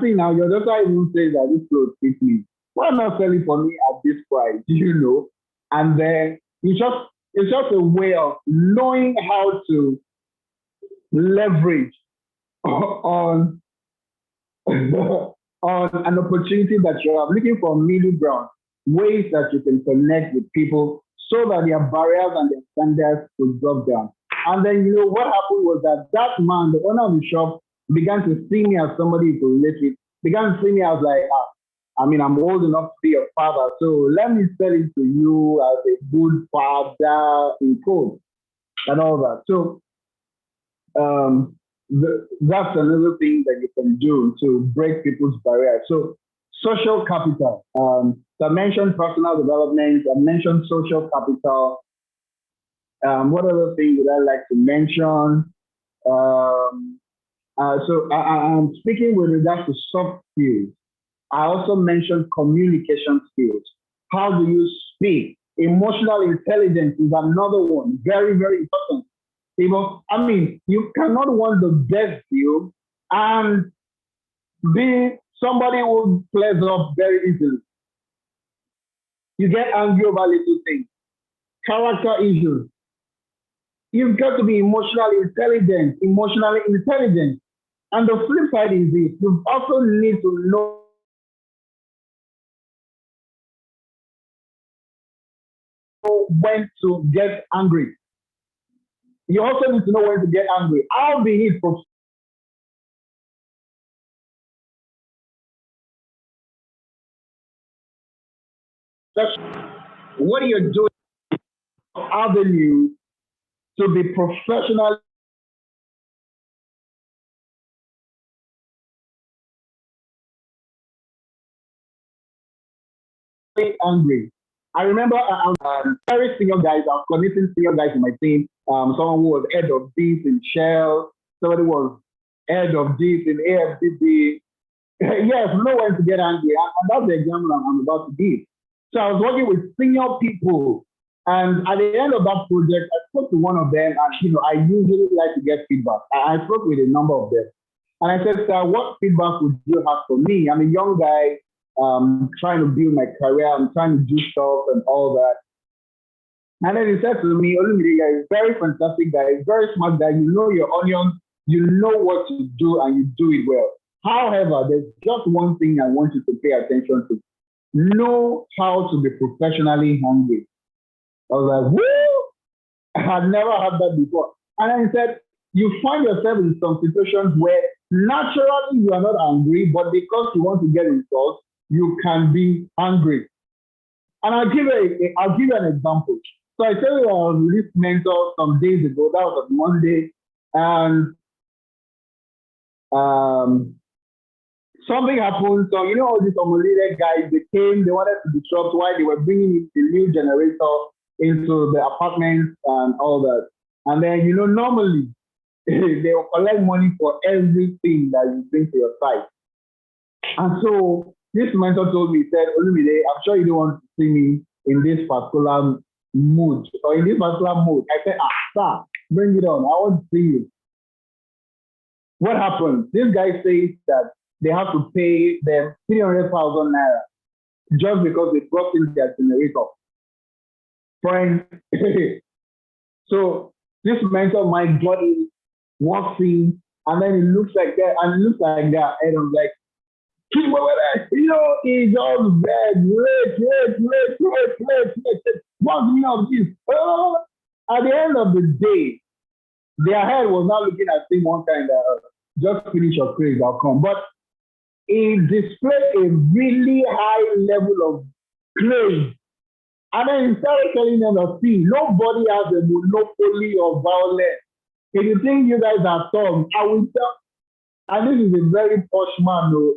see now, your daughter even says that this clothes fits me. Why not selling for me at this price? And then it's just a way of knowing how to leverage on an opportunity that you are looking for middle ground, ways that you can connect with people so that their barriers and their standards will drop down. And then, what happened was that man, the owner of the shop, began to see me as somebody to relate with, began to see me as like, I mean, I'm old enough to be a father, so let me sell it to you as a good father in code and all that. So that's another thing that you can do to break people's barriers. So social capital. So I mentioned personal development. I mentioned social capital. What other thing would I like to mention? I'm speaking with regards to soft skills. I also mentioned communication skills. How do you speak? Emotional intelligence is another one, very, very important. I mean, you cannot want the best deal and be somebody who flares up very easily. You get angry over little things, character issues. You've got to be emotionally intelligent. And the flip side is this, you also need to know when to get angry. You also need to know when to get angry. I'll be it for what you're doing avenue to be professionally angry. I remember very senior guys, I was connecting senior guys in my team. Someone who was head of this in Shell, somebody was head of this in AFCD. Yes, know when to get angry. And that's the example I'm about to give. So I was working with senior people. And at the end of that project, I spoke to one of them. And, I usually like to get feedback. I spoke with a number of them. And I said, sir, what feedback would you have for me? I'm a young guy trying to build my career. I'm trying to do stuff and all that. And then he said to me, Olumide, you're a very fantastic guy, very smart guy. You know your onions. You know what to do and you do it well. However, there's just one thing I want you to pay attention to. Know how to be professionally hungry. I was like, woo! I had never had that before. And then he said, you find yourself in some situations where naturally you are not angry, but because you want to get results, you can be angry. And I'll give you an example. So I tell you, I was with this mentor some days ago. That was on Monday, and something happened. So all these unrelated guys, they wanted to disrupt while they were bringing in the new generator into the apartments and all that. And then normally they will collect money for everything that you bring to your site. And so this mentor told me, he said, Olumide, I'm sure you don't want to see me in this particular mood or in this particular mode. I said, sir, bring it on. I want to see you. What happened? This guy says that they have to pay them 300,000 naira just because they brought in their generator. Friends, so this mentor of mine got in, walks in, and then it looks like that, and it looks like that, and I'm like, keep over there. He just bad, wait. What's me of this? At the end of the day, their head was not looking at things one kind of just finish your praise, I'll come. But it displayed a really high level of praise. And then he started telling them that, see, nobody has a monopoly of violence. If you think you guys are tough, I will tell. And this is a very posh man, though.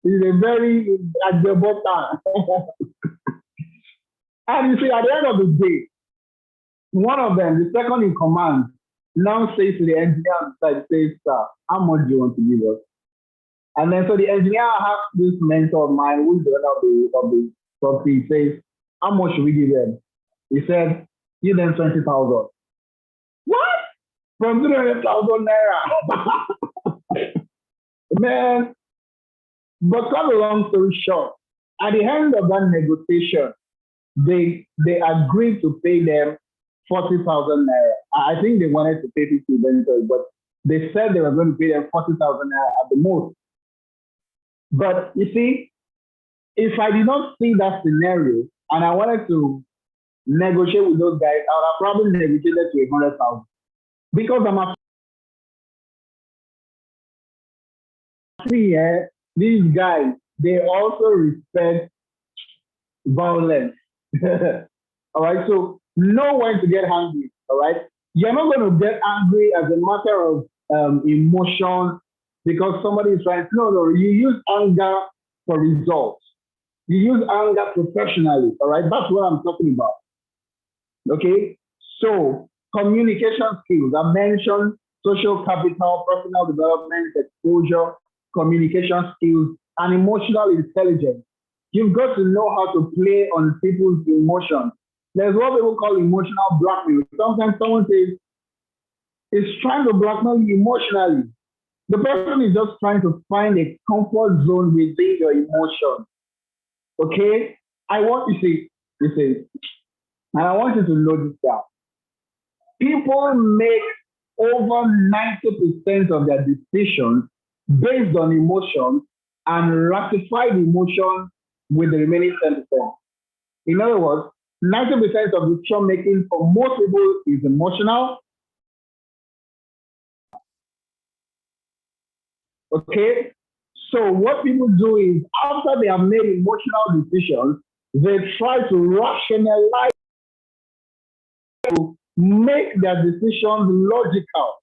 He's a very at the bottom. And you see, at the end of the day, one of them, the second in command, now says to the engineer on the side, says, sir, how much do you want to give us? And then so the engineer has this mentor of mine, who's the owner of the property, he says, how much should we give them? He said, give them 20,000. What? From 300,000 naira. Man, but cut a long story short, at the end of that negotiation, they agreed to pay them 40,000 naira. I think they wanted to pay 50 eventually, but they said they were going to pay them 40,000 naira at the most. But you see, if I did not see that scenario and I wanted to negotiate with those guys, I would have probably negotiated to 100,000 because I'm these guys, they also respect violence. All right, so know when to get angry. All right, you're not going to get angry as a matter of emotion because somebody is trying. No, you use anger for results. You use anger professionally. All right, that's what I'm talking about. Okay, so communication skills. I mentioned social capital, personal development, exposure, communication skills, and emotional intelligence. You've got to know how to play on people's emotions. There's what people call emotional blackmail. Sometimes someone says, is trying to blackmail you emotionally. The person is just trying to find a comfort zone within your emotions. Okay? I want you see, and I want you to note this down. People make over 90% of their decisions based on emotions and ratify the emotion with the remaining 10%. In other words, 90% of decision making for most people is emotional. Okay? So what people do is after they have made emotional decisions, they try to rationalize to make their decisions logical.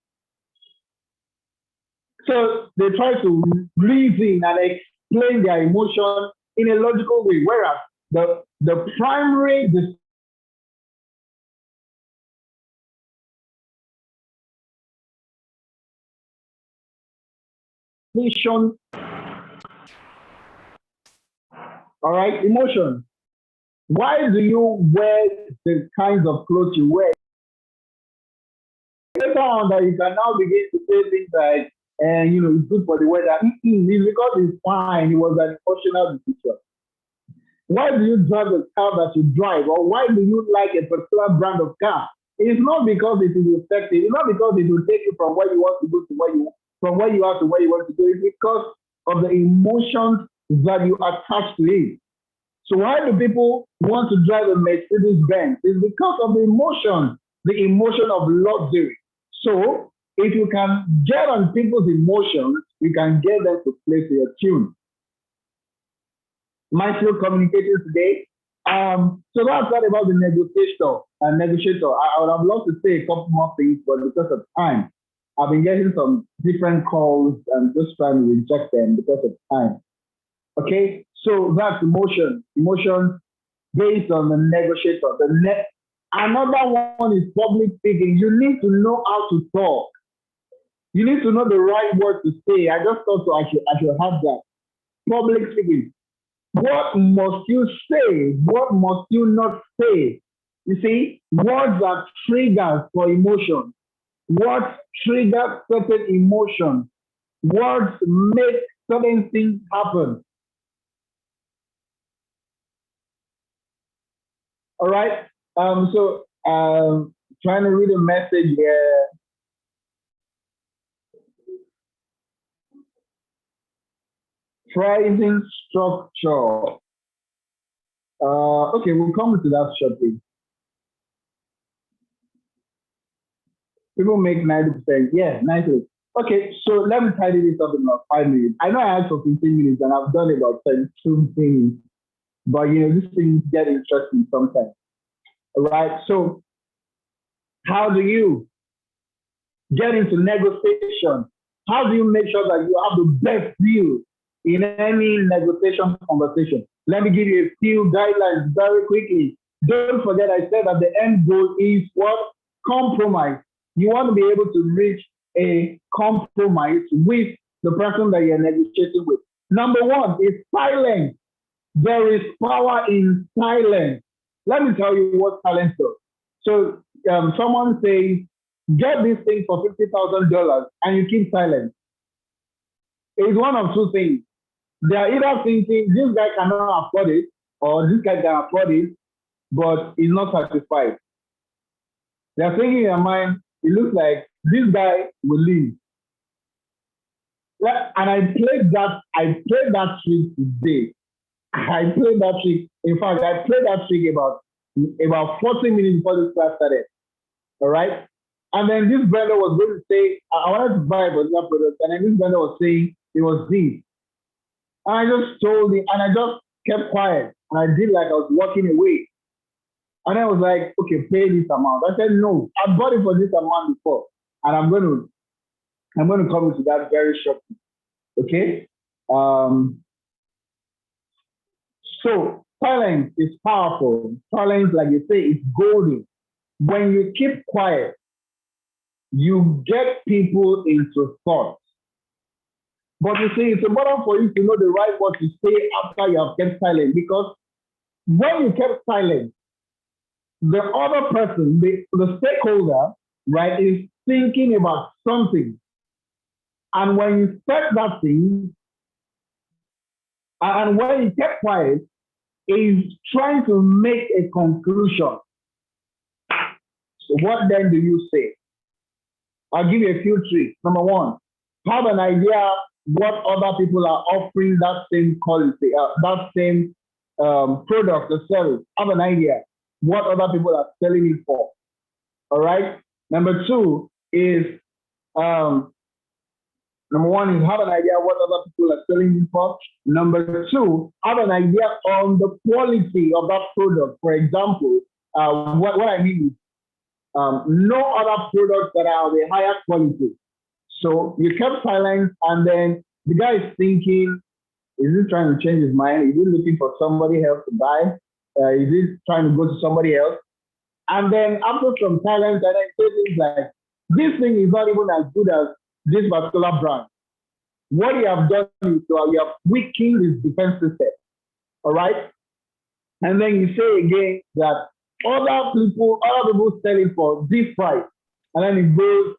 So they try to reason and explain their emotion in a logical way, whereas the primary decision, all right, emotion. Why do you wear the kinds of clothes you wear? Later on that you can now begin to say things like, and it's good for the weather. It's because it's fine. It was an emotional decision. Why do you drive the car that you drive? Or why do you like a particular brand of car? It's not because it is effective. It's not because it will take you from where you want to go to from where you are to where you want to go. It's because of the emotions that you attach to it. So why do people want to drive a Mercedes Benz? It's because of the emotion of luxury. So if you can get on people's emotions, you can get them to play to your tune. Mindful communicating today. So that's not about the negotiator. I would have loved to say a couple more things, but because of time, I've been getting some different calls and just trying to reject them because of time. Okay, so that's emotion based on the negotiator. Another one is public speaking. You need to know how to talk. You need to know the right word to say. I just thought I should have that. Public speaking. What must you say? What must you not say? You see, words are triggers for emotion. Words trigger certain emotions. Words make certain things happen. All right. So trying to read a message here. Pricing structure. Okay, we'll come to that shortly. People make 90%. Yeah, 90%. Okay, so let me tidy this up in about 5 minutes. I know I asked for 15 minutes and I've done about 22 things, but these things get interesting sometimes. All right, so how do you get into negotiation? How do you make sure that you have the best deal in any negotiation conversation? Let me give you a few guidelines very quickly. Don't forget, I said that the end goal is what? Compromise. You want to be able to reach a compromise with the person that you're negotiating with. Number one is silence. There is power in silence. Let me tell you what silence does. So someone says, get this thing for $50,000 and you keep silent. It's one of two things. They are either thinking this guy cannot afford it or this guy can afford it, but is not satisfied. They are thinking in their mind, it looks like this guy will leave. And I played that trick today. I played that trick. In fact, I played that trick about 40 minutes before this class started. All right. And then this vendor was going to say, I wanted to buy a particular product. And then this vendor was saying it was this. And I just told him, and I just kept quiet. And I did like I was walking away. And I was like, okay, pay this amount. I said, no, I bought it for this amount before. And I'm going to come into that very shortly. Okay? So silence is powerful. Silence, like you say, is golden. When you keep quiet, you get people into thought. But you see, it's important for you to know the right word to say after you have kept silent, because when you kept silent, the other person, the stakeholder, right, is thinking about something. And when you said that thing, and when you kept quiet, is trying to make a conclusion. So what then do you say? I'll give you a few tricks. Number one, have an idea what other people are offering that same quality, that same product or service. Have an idea what other people are selling it for. All right. Number two is number one is have an idea what other people are selling it for. Number two, have an idea on the quality of that product. For example, what I mean is no other products that are of a higher quality. So you kept silent, and then the guy is thinking, is he trying to change his mind? Is he looking for somebody else to buy? Is he trying to go to somebody else? And then after some silence, and I say things like, this thing is not even as good as this particular brand. What you have done is you have weakened his defense system. All right? And then you say again that other people sell it for this price. And then it goes,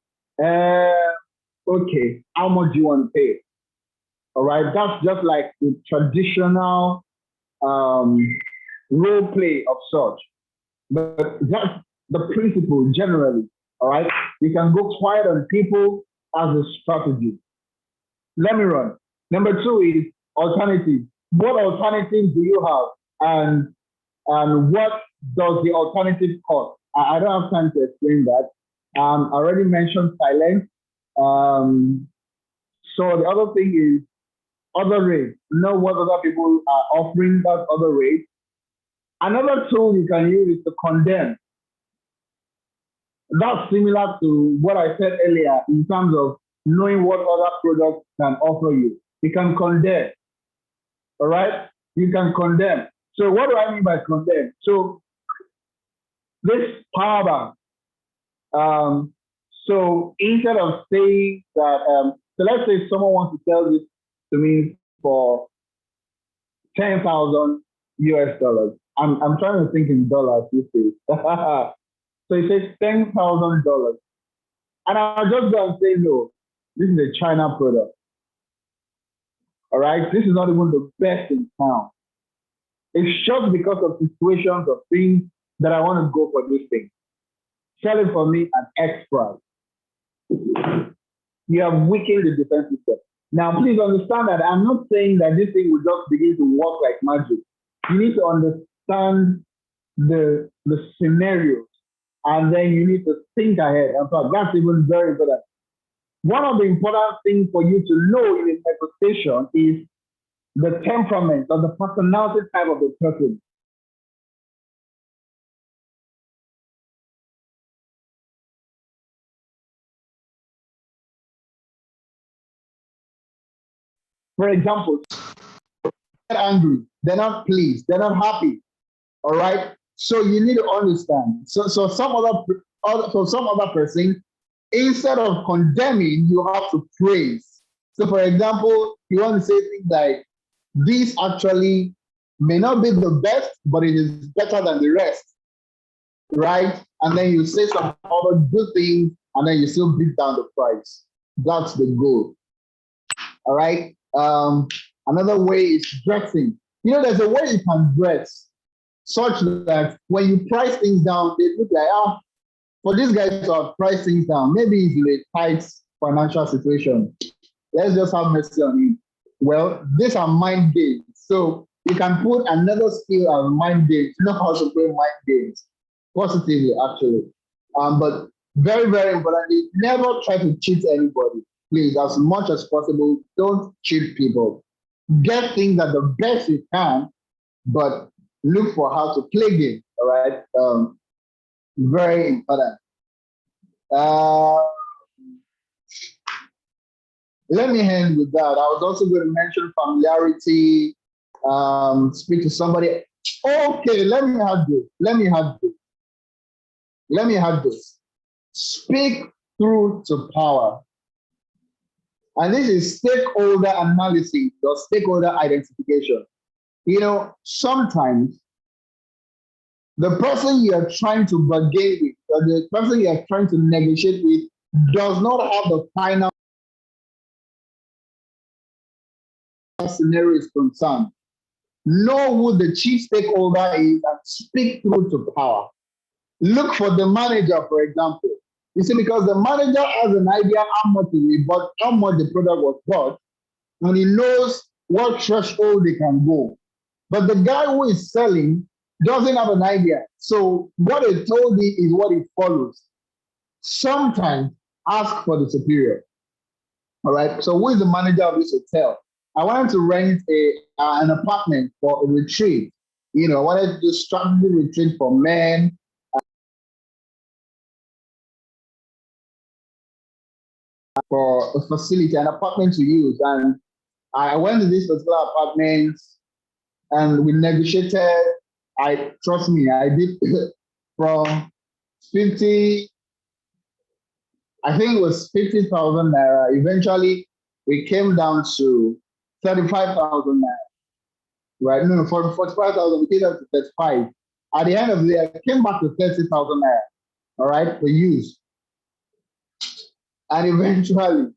okay, how much do you want to pay? All right, that's just like the traditional role play of such. But that's the principle generally. All right, you can go quiet on people as a strategy. Let me run. Number two is alternative. What alternatives do you have? And what does the alternative cost? I don't have time to explain that. I already mentioned silence. So the other thing is other rates. Know what other people are offering that other rate. Another tool you can use is to condemn. That's similar to what I said earlier in terms of knowing what other products can offer you. You can condemn. All right? You can condemn. So what do I mean by condemn? So this power bank. So instead of saying that, so let's say someone wants to sell this to me for 10,000 US dollars. I'm trying to think in dollars these days. So he says $10,000. And I'll just go and say, no, this is a China product. All right, this is not even the best in town. It's just because of situations or things that I want to go for this thing. Sell it for me at X price. You have weakened the defense system. Now, please understand that I'm not saying that this thing will just begin to work like magic. You need to understand the scenarios, and then you need to think ahead. In fact, that's even very important. One of the important things for you to know in a negotiation is the temperament or the personality type of the person. For example, they're angry, they're not pleased, they're not happy. All right. So you need to understand. So some other person, instead of condemning, you have to praise. So for example, you want to say things like, this actually may not be the best, but it is better than the rest. Right? And then you say some other good things, and then you still beat down the price. That's the goal. All right. Another way is dressing. You know, there's a way you can dress such that when you price things down, they look like, for this guy to have priced things down, maybe he's in a tight financial situation. Let's just have mercy on him. Well, these are mind games. So you can put another skill on mind games. You know how to play mind games positively, actually. But very, very importantly, never try to cheat anybody. Please, as much as possible, don't cheat people. get things at the best you can, but look for how to play game. All right. Very important. Let me end with that. I was also going to mention familiarity, speak to somebody. Okay, let me have this. Let me have this. Speak through to power. And this is stakeholder analysis or stakeholder identification. You know, sometimes the person you are trying to bargain with or the person you are trying to negotiate with does not have the final scenario is concerned. Know who the chief stakeholder is and speak through to power. Look for the manager, for example. You see, because the manager has an idea how much he bought, how much the product was bought, and he knows what threshold they can go. But the guy who is selling doesn't have an idea. So what he told me is what he follows. Sometimes ask for the superior. All right. So who is the manager of this hotel? I wanted to rent an apartment for a retreat. You know, I wanted to do strategy retreat for men. For a facility, an apartment to use. And I went to this particular apartment and we negotiated. Trust me, I did from 50, I think it was 50,000 naira. Eventually, we came down to 35,000 naira. Right? No, for 45,000, we came down to 35. At the end of the day, I came back to 30,000 naira. All right, for use. And eventually,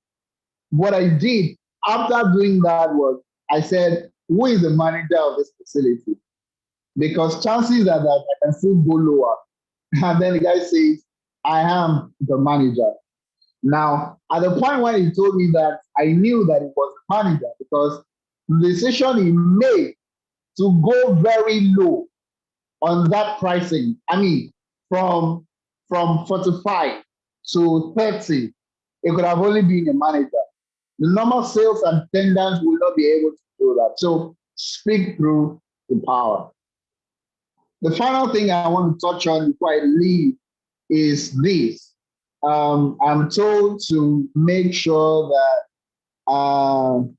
what I did after doing that was I said, who is the manager of this facility? Because chances are that I can still go lower. And then the guy says, I am the manager. Now, at the point when he told me that, I knew that it was the manager because the decision he made to go very low on that pricing, I mean, from 45 to 30, it could have only been a manager. The normal sales attendants will not be able to do that. So speak through the power. The final thing I want to touch on before I leave is this. I'm told to make sure that I'm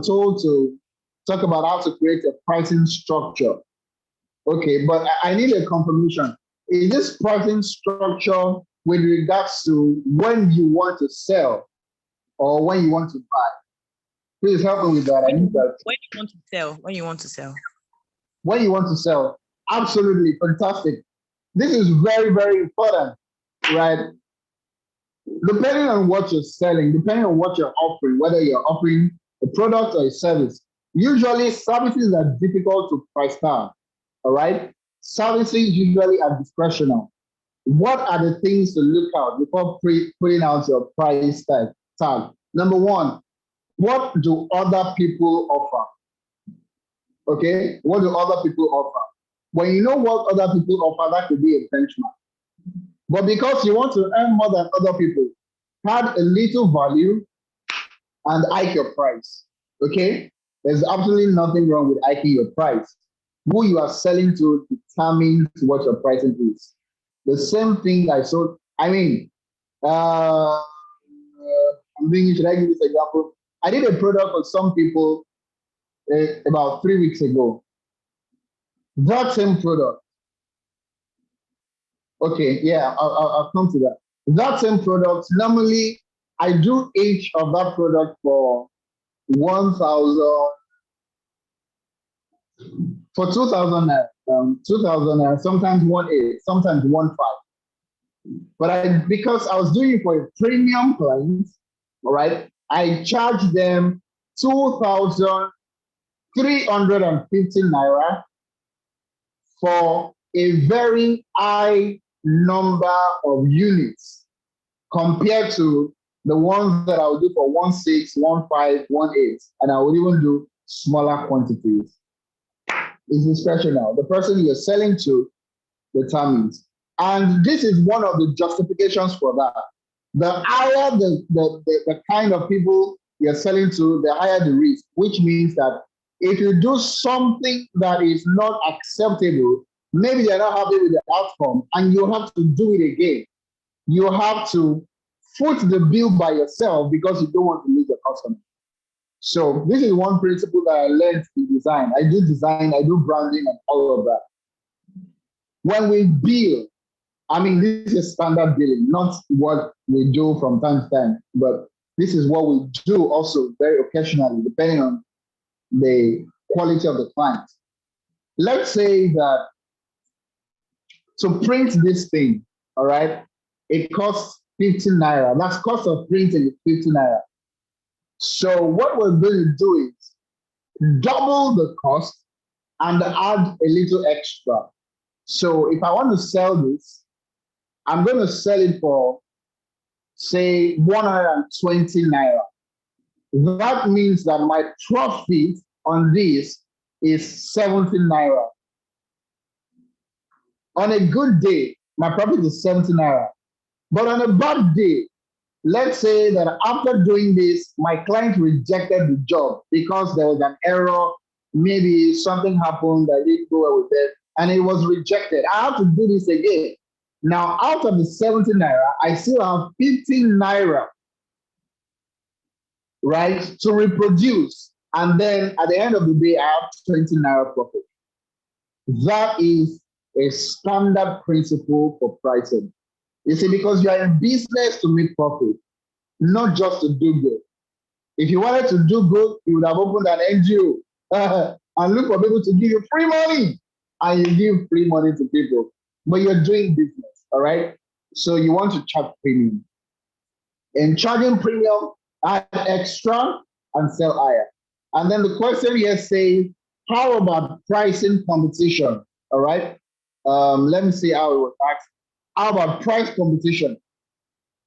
told to talk about how to create a pricing structure. Okay, but I need a confirmation. Is this pricing structure with regards to when you want to sell or when you want to buy? Please help me with that. I need that. When you want to sell, when you want to sell. When you want to sell, absolutely fantastic. This is very, very important, right? Depending on what you're selling, depending on what you're offering, whether you're offering a product or a service, usually services are difficult to price down, all right? Services usually are discretional. What are the things to look out before putting out your price tag? Number one, what do other people offer? Okay, what do other people offer? When you know what other people offer, that could be a benchmark. But because you want to earn more than other people, add a little value and hike your price. Okay, there's absolutely nothing wrong with hiking your price. Who you are selling to determines what your pricing is. The same thing I sold. I mean, I'm thinking, should I give this example? I did a product for some people about 3 weeks ago. That same product. Okay, yeah, I'll come to that. That same product, normally I do each of that product for 1,000, for 2,000, 2,000, sometimes 1,800, sometimes 1,500. But because I was doing it for a premium client, all right, I charged them 2,350 naira for a very high number of units compared to the ones that I would do for 1,600, 1,500, 1,800, and I would even do smaller quantities. It's discretional. The person you're selling to determines. And this is one of the justifications for that. The higher the kind of people you're selling to, the higher the risk, which means that if you do something that is not acceptable, maybe they're not happy with the outcome, and you have to do it again. You have to foot the bill by yourself because you don't want to lose the customer. So this is one principle that I learned in design. I do design, I do branding and all of that. When we bill, I mean, this is standard billing, not what we do from time to time, but this is what we do also very occasionally, depending on the quality of the client. Let's say that to print this thing, all right, it costs 15 naira. That's cost of printing is 15 naira. So what we're going to do is double the cost and add a little extra. So if I want to sell this, I'm going to sell it for, say, 120 naira. That means that my profit on this is 70 naira. On a good day, my profit is 70 naira. But on a bad day, let's say that after doing this, my client rejected the job because there was an error, maybe something happened that didn't go well with it, and it was rejected. I have to do this again. Now, out of the 70 naira, I still have 15 naira, right, to reproduce. And then at the end of the day, I have 20 naira profit. That is a standard principle for pricing. You see, because you are in business to make profit, not just to do good. If you wanted to do good, you would have opened an NGO and look for people to give you free money. And you give free money to people. But you're doing business, all right? So you want to charge premium. In charging premium, add extra and sell higher. And then the question here says, how about pricing competition? All right. Let me see how it was asked. How about price competition?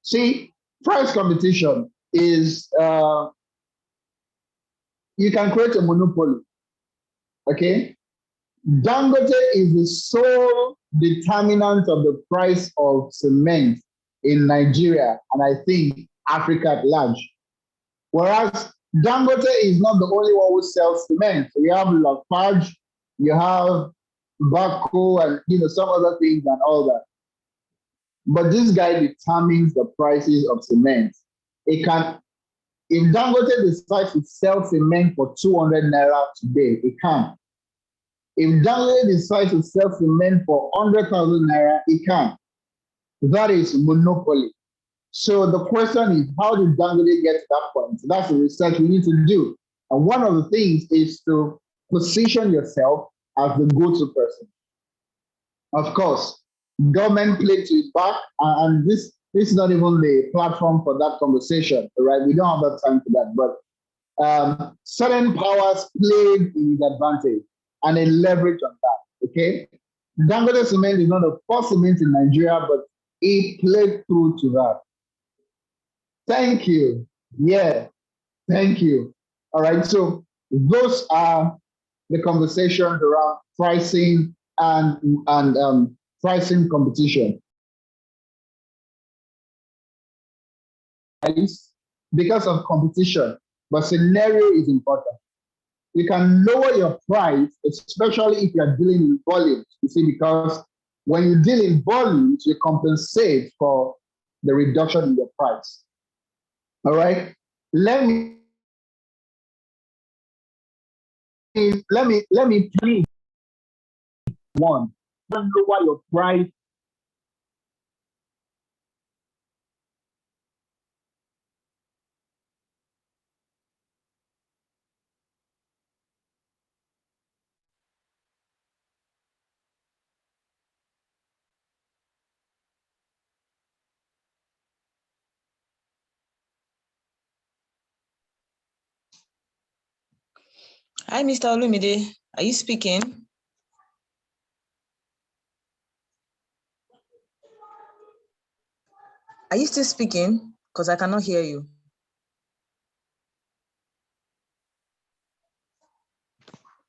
See, price competition is you can create a monopoly. Okay. Dangote is the sole determinant of the price of cement in Nigeria and I think Africa at large. Whereas Dangote is not the only one who sells cement. We have Lafarge, you have Baco, and some other things and all that. But this guy determines the prices of cement. If Dangote decides to sell cement for 200 naira today, it can. If Dangote decides to sell cement for 100,000 naira, it can. That is monopoly. So the question is, how did Dangote get to that point? That's the research we need to do. And one of the things is to position yourself as the go-to person. Of course, government played to its back, and this is not even the platform for that conversation, right? We don't have that time for that, but certain powers played in his advantage and they leveraged on that, okay? Dangote Cement is not the first cement in Nigeria, but it played through to that. Thank you. Yeah, thank you. All right, so those are the conversations around pricing and pricing competition. Because of competition, but scenario is important. You can lower your price, especially if you're dealing in volumes. You see, because when you deal in volumes, you compensate for the reduction in your price. All right. Let me please one. Don't lower your price. Hi, Mr. Olumide. Are you speaking? Are you still speaking? Because I cannot hear you.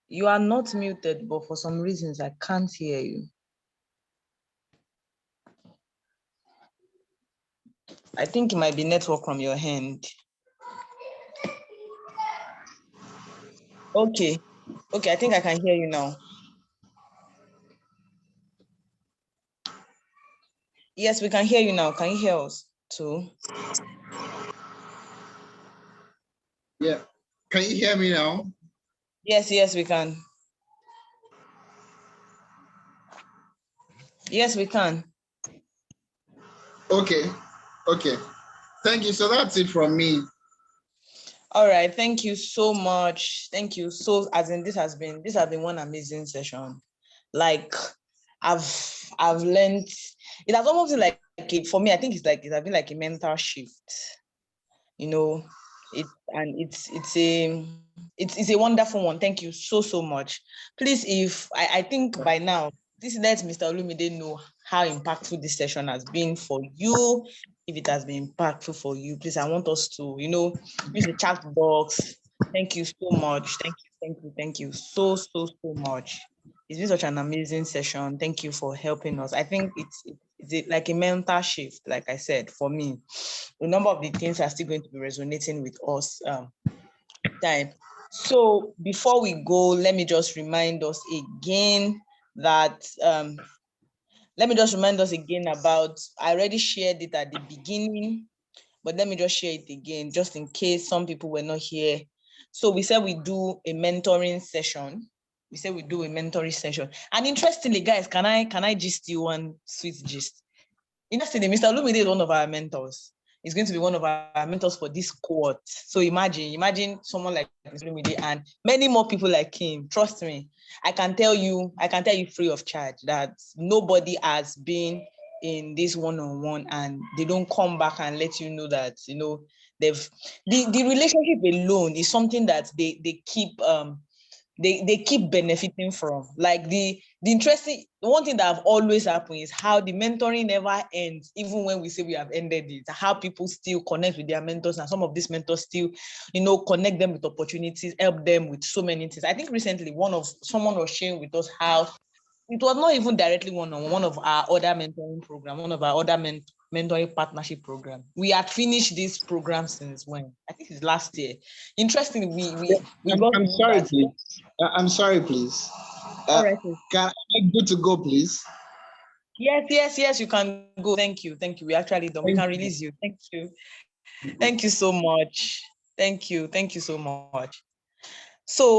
You are not muted, but for some reasons, I can't hear you. I think it might be network from your hand. Okay. Okay, I think I can hear you now. Yes, we can hear you now. Can you hear us too? Yeah. Can you hear me now? Yes, yes, we can. Yes, we can. Okay. Okay. Thank you. So that's it from me. All right. Thank you so much. Thank you. So as in this has been one amazing session. Like I've learned, it has almost been like for me, I think it has been like a mental shift. You know, it's a wonderful one. Thank you so much. Please, if I think by now, this lets Mr. Olumide know how impactful this session has been for you. If it has been impactful for you, please, I want us to, use the chat box. Thank you so much. Thank you so much. It's been such an amazing session. Thank you for helping us. I think it's like a mental shift, like I said, for me. A number of the things are still going to be resonating with us time. So before we go, let me just remind us again that about, I already shared it at the beginning, but let me just share it again, just in case some people were not here. So we said we do a mentoring session. And interestingly, guys, can I gist you one sweet gist? Interestingly, Mr. Olumide is one of our mentors. He's going to be one of our mentors for this cohort. So imagine someone like Mr. Olumide and many more people like him. Trust me, I can tell you free of charge that nobody has been in this one-on-one and they don't come back and let you know that they've the relationship alone is something that they keep they keep benefiting from. Like the interesting one thing that have always happened is how the mentoring never ends, even when we say we have ended it. How people still connect with their mentors, and some of these mentors still, connect them with opportunities, help them with so many things. I think recently someone was sharing with us how it was not even directly one of our other mentoring program, one of our other mentoring partnership program. We had finished this program since when? I think it's last year. Interestingly, we got I'm to know sorry, that. please. I'm sorry, please. All right. Can I good to go, please? Yes, you can go. Thank you. We actually done. We can release you. Thank you. Thank you so much. Thank you so much. So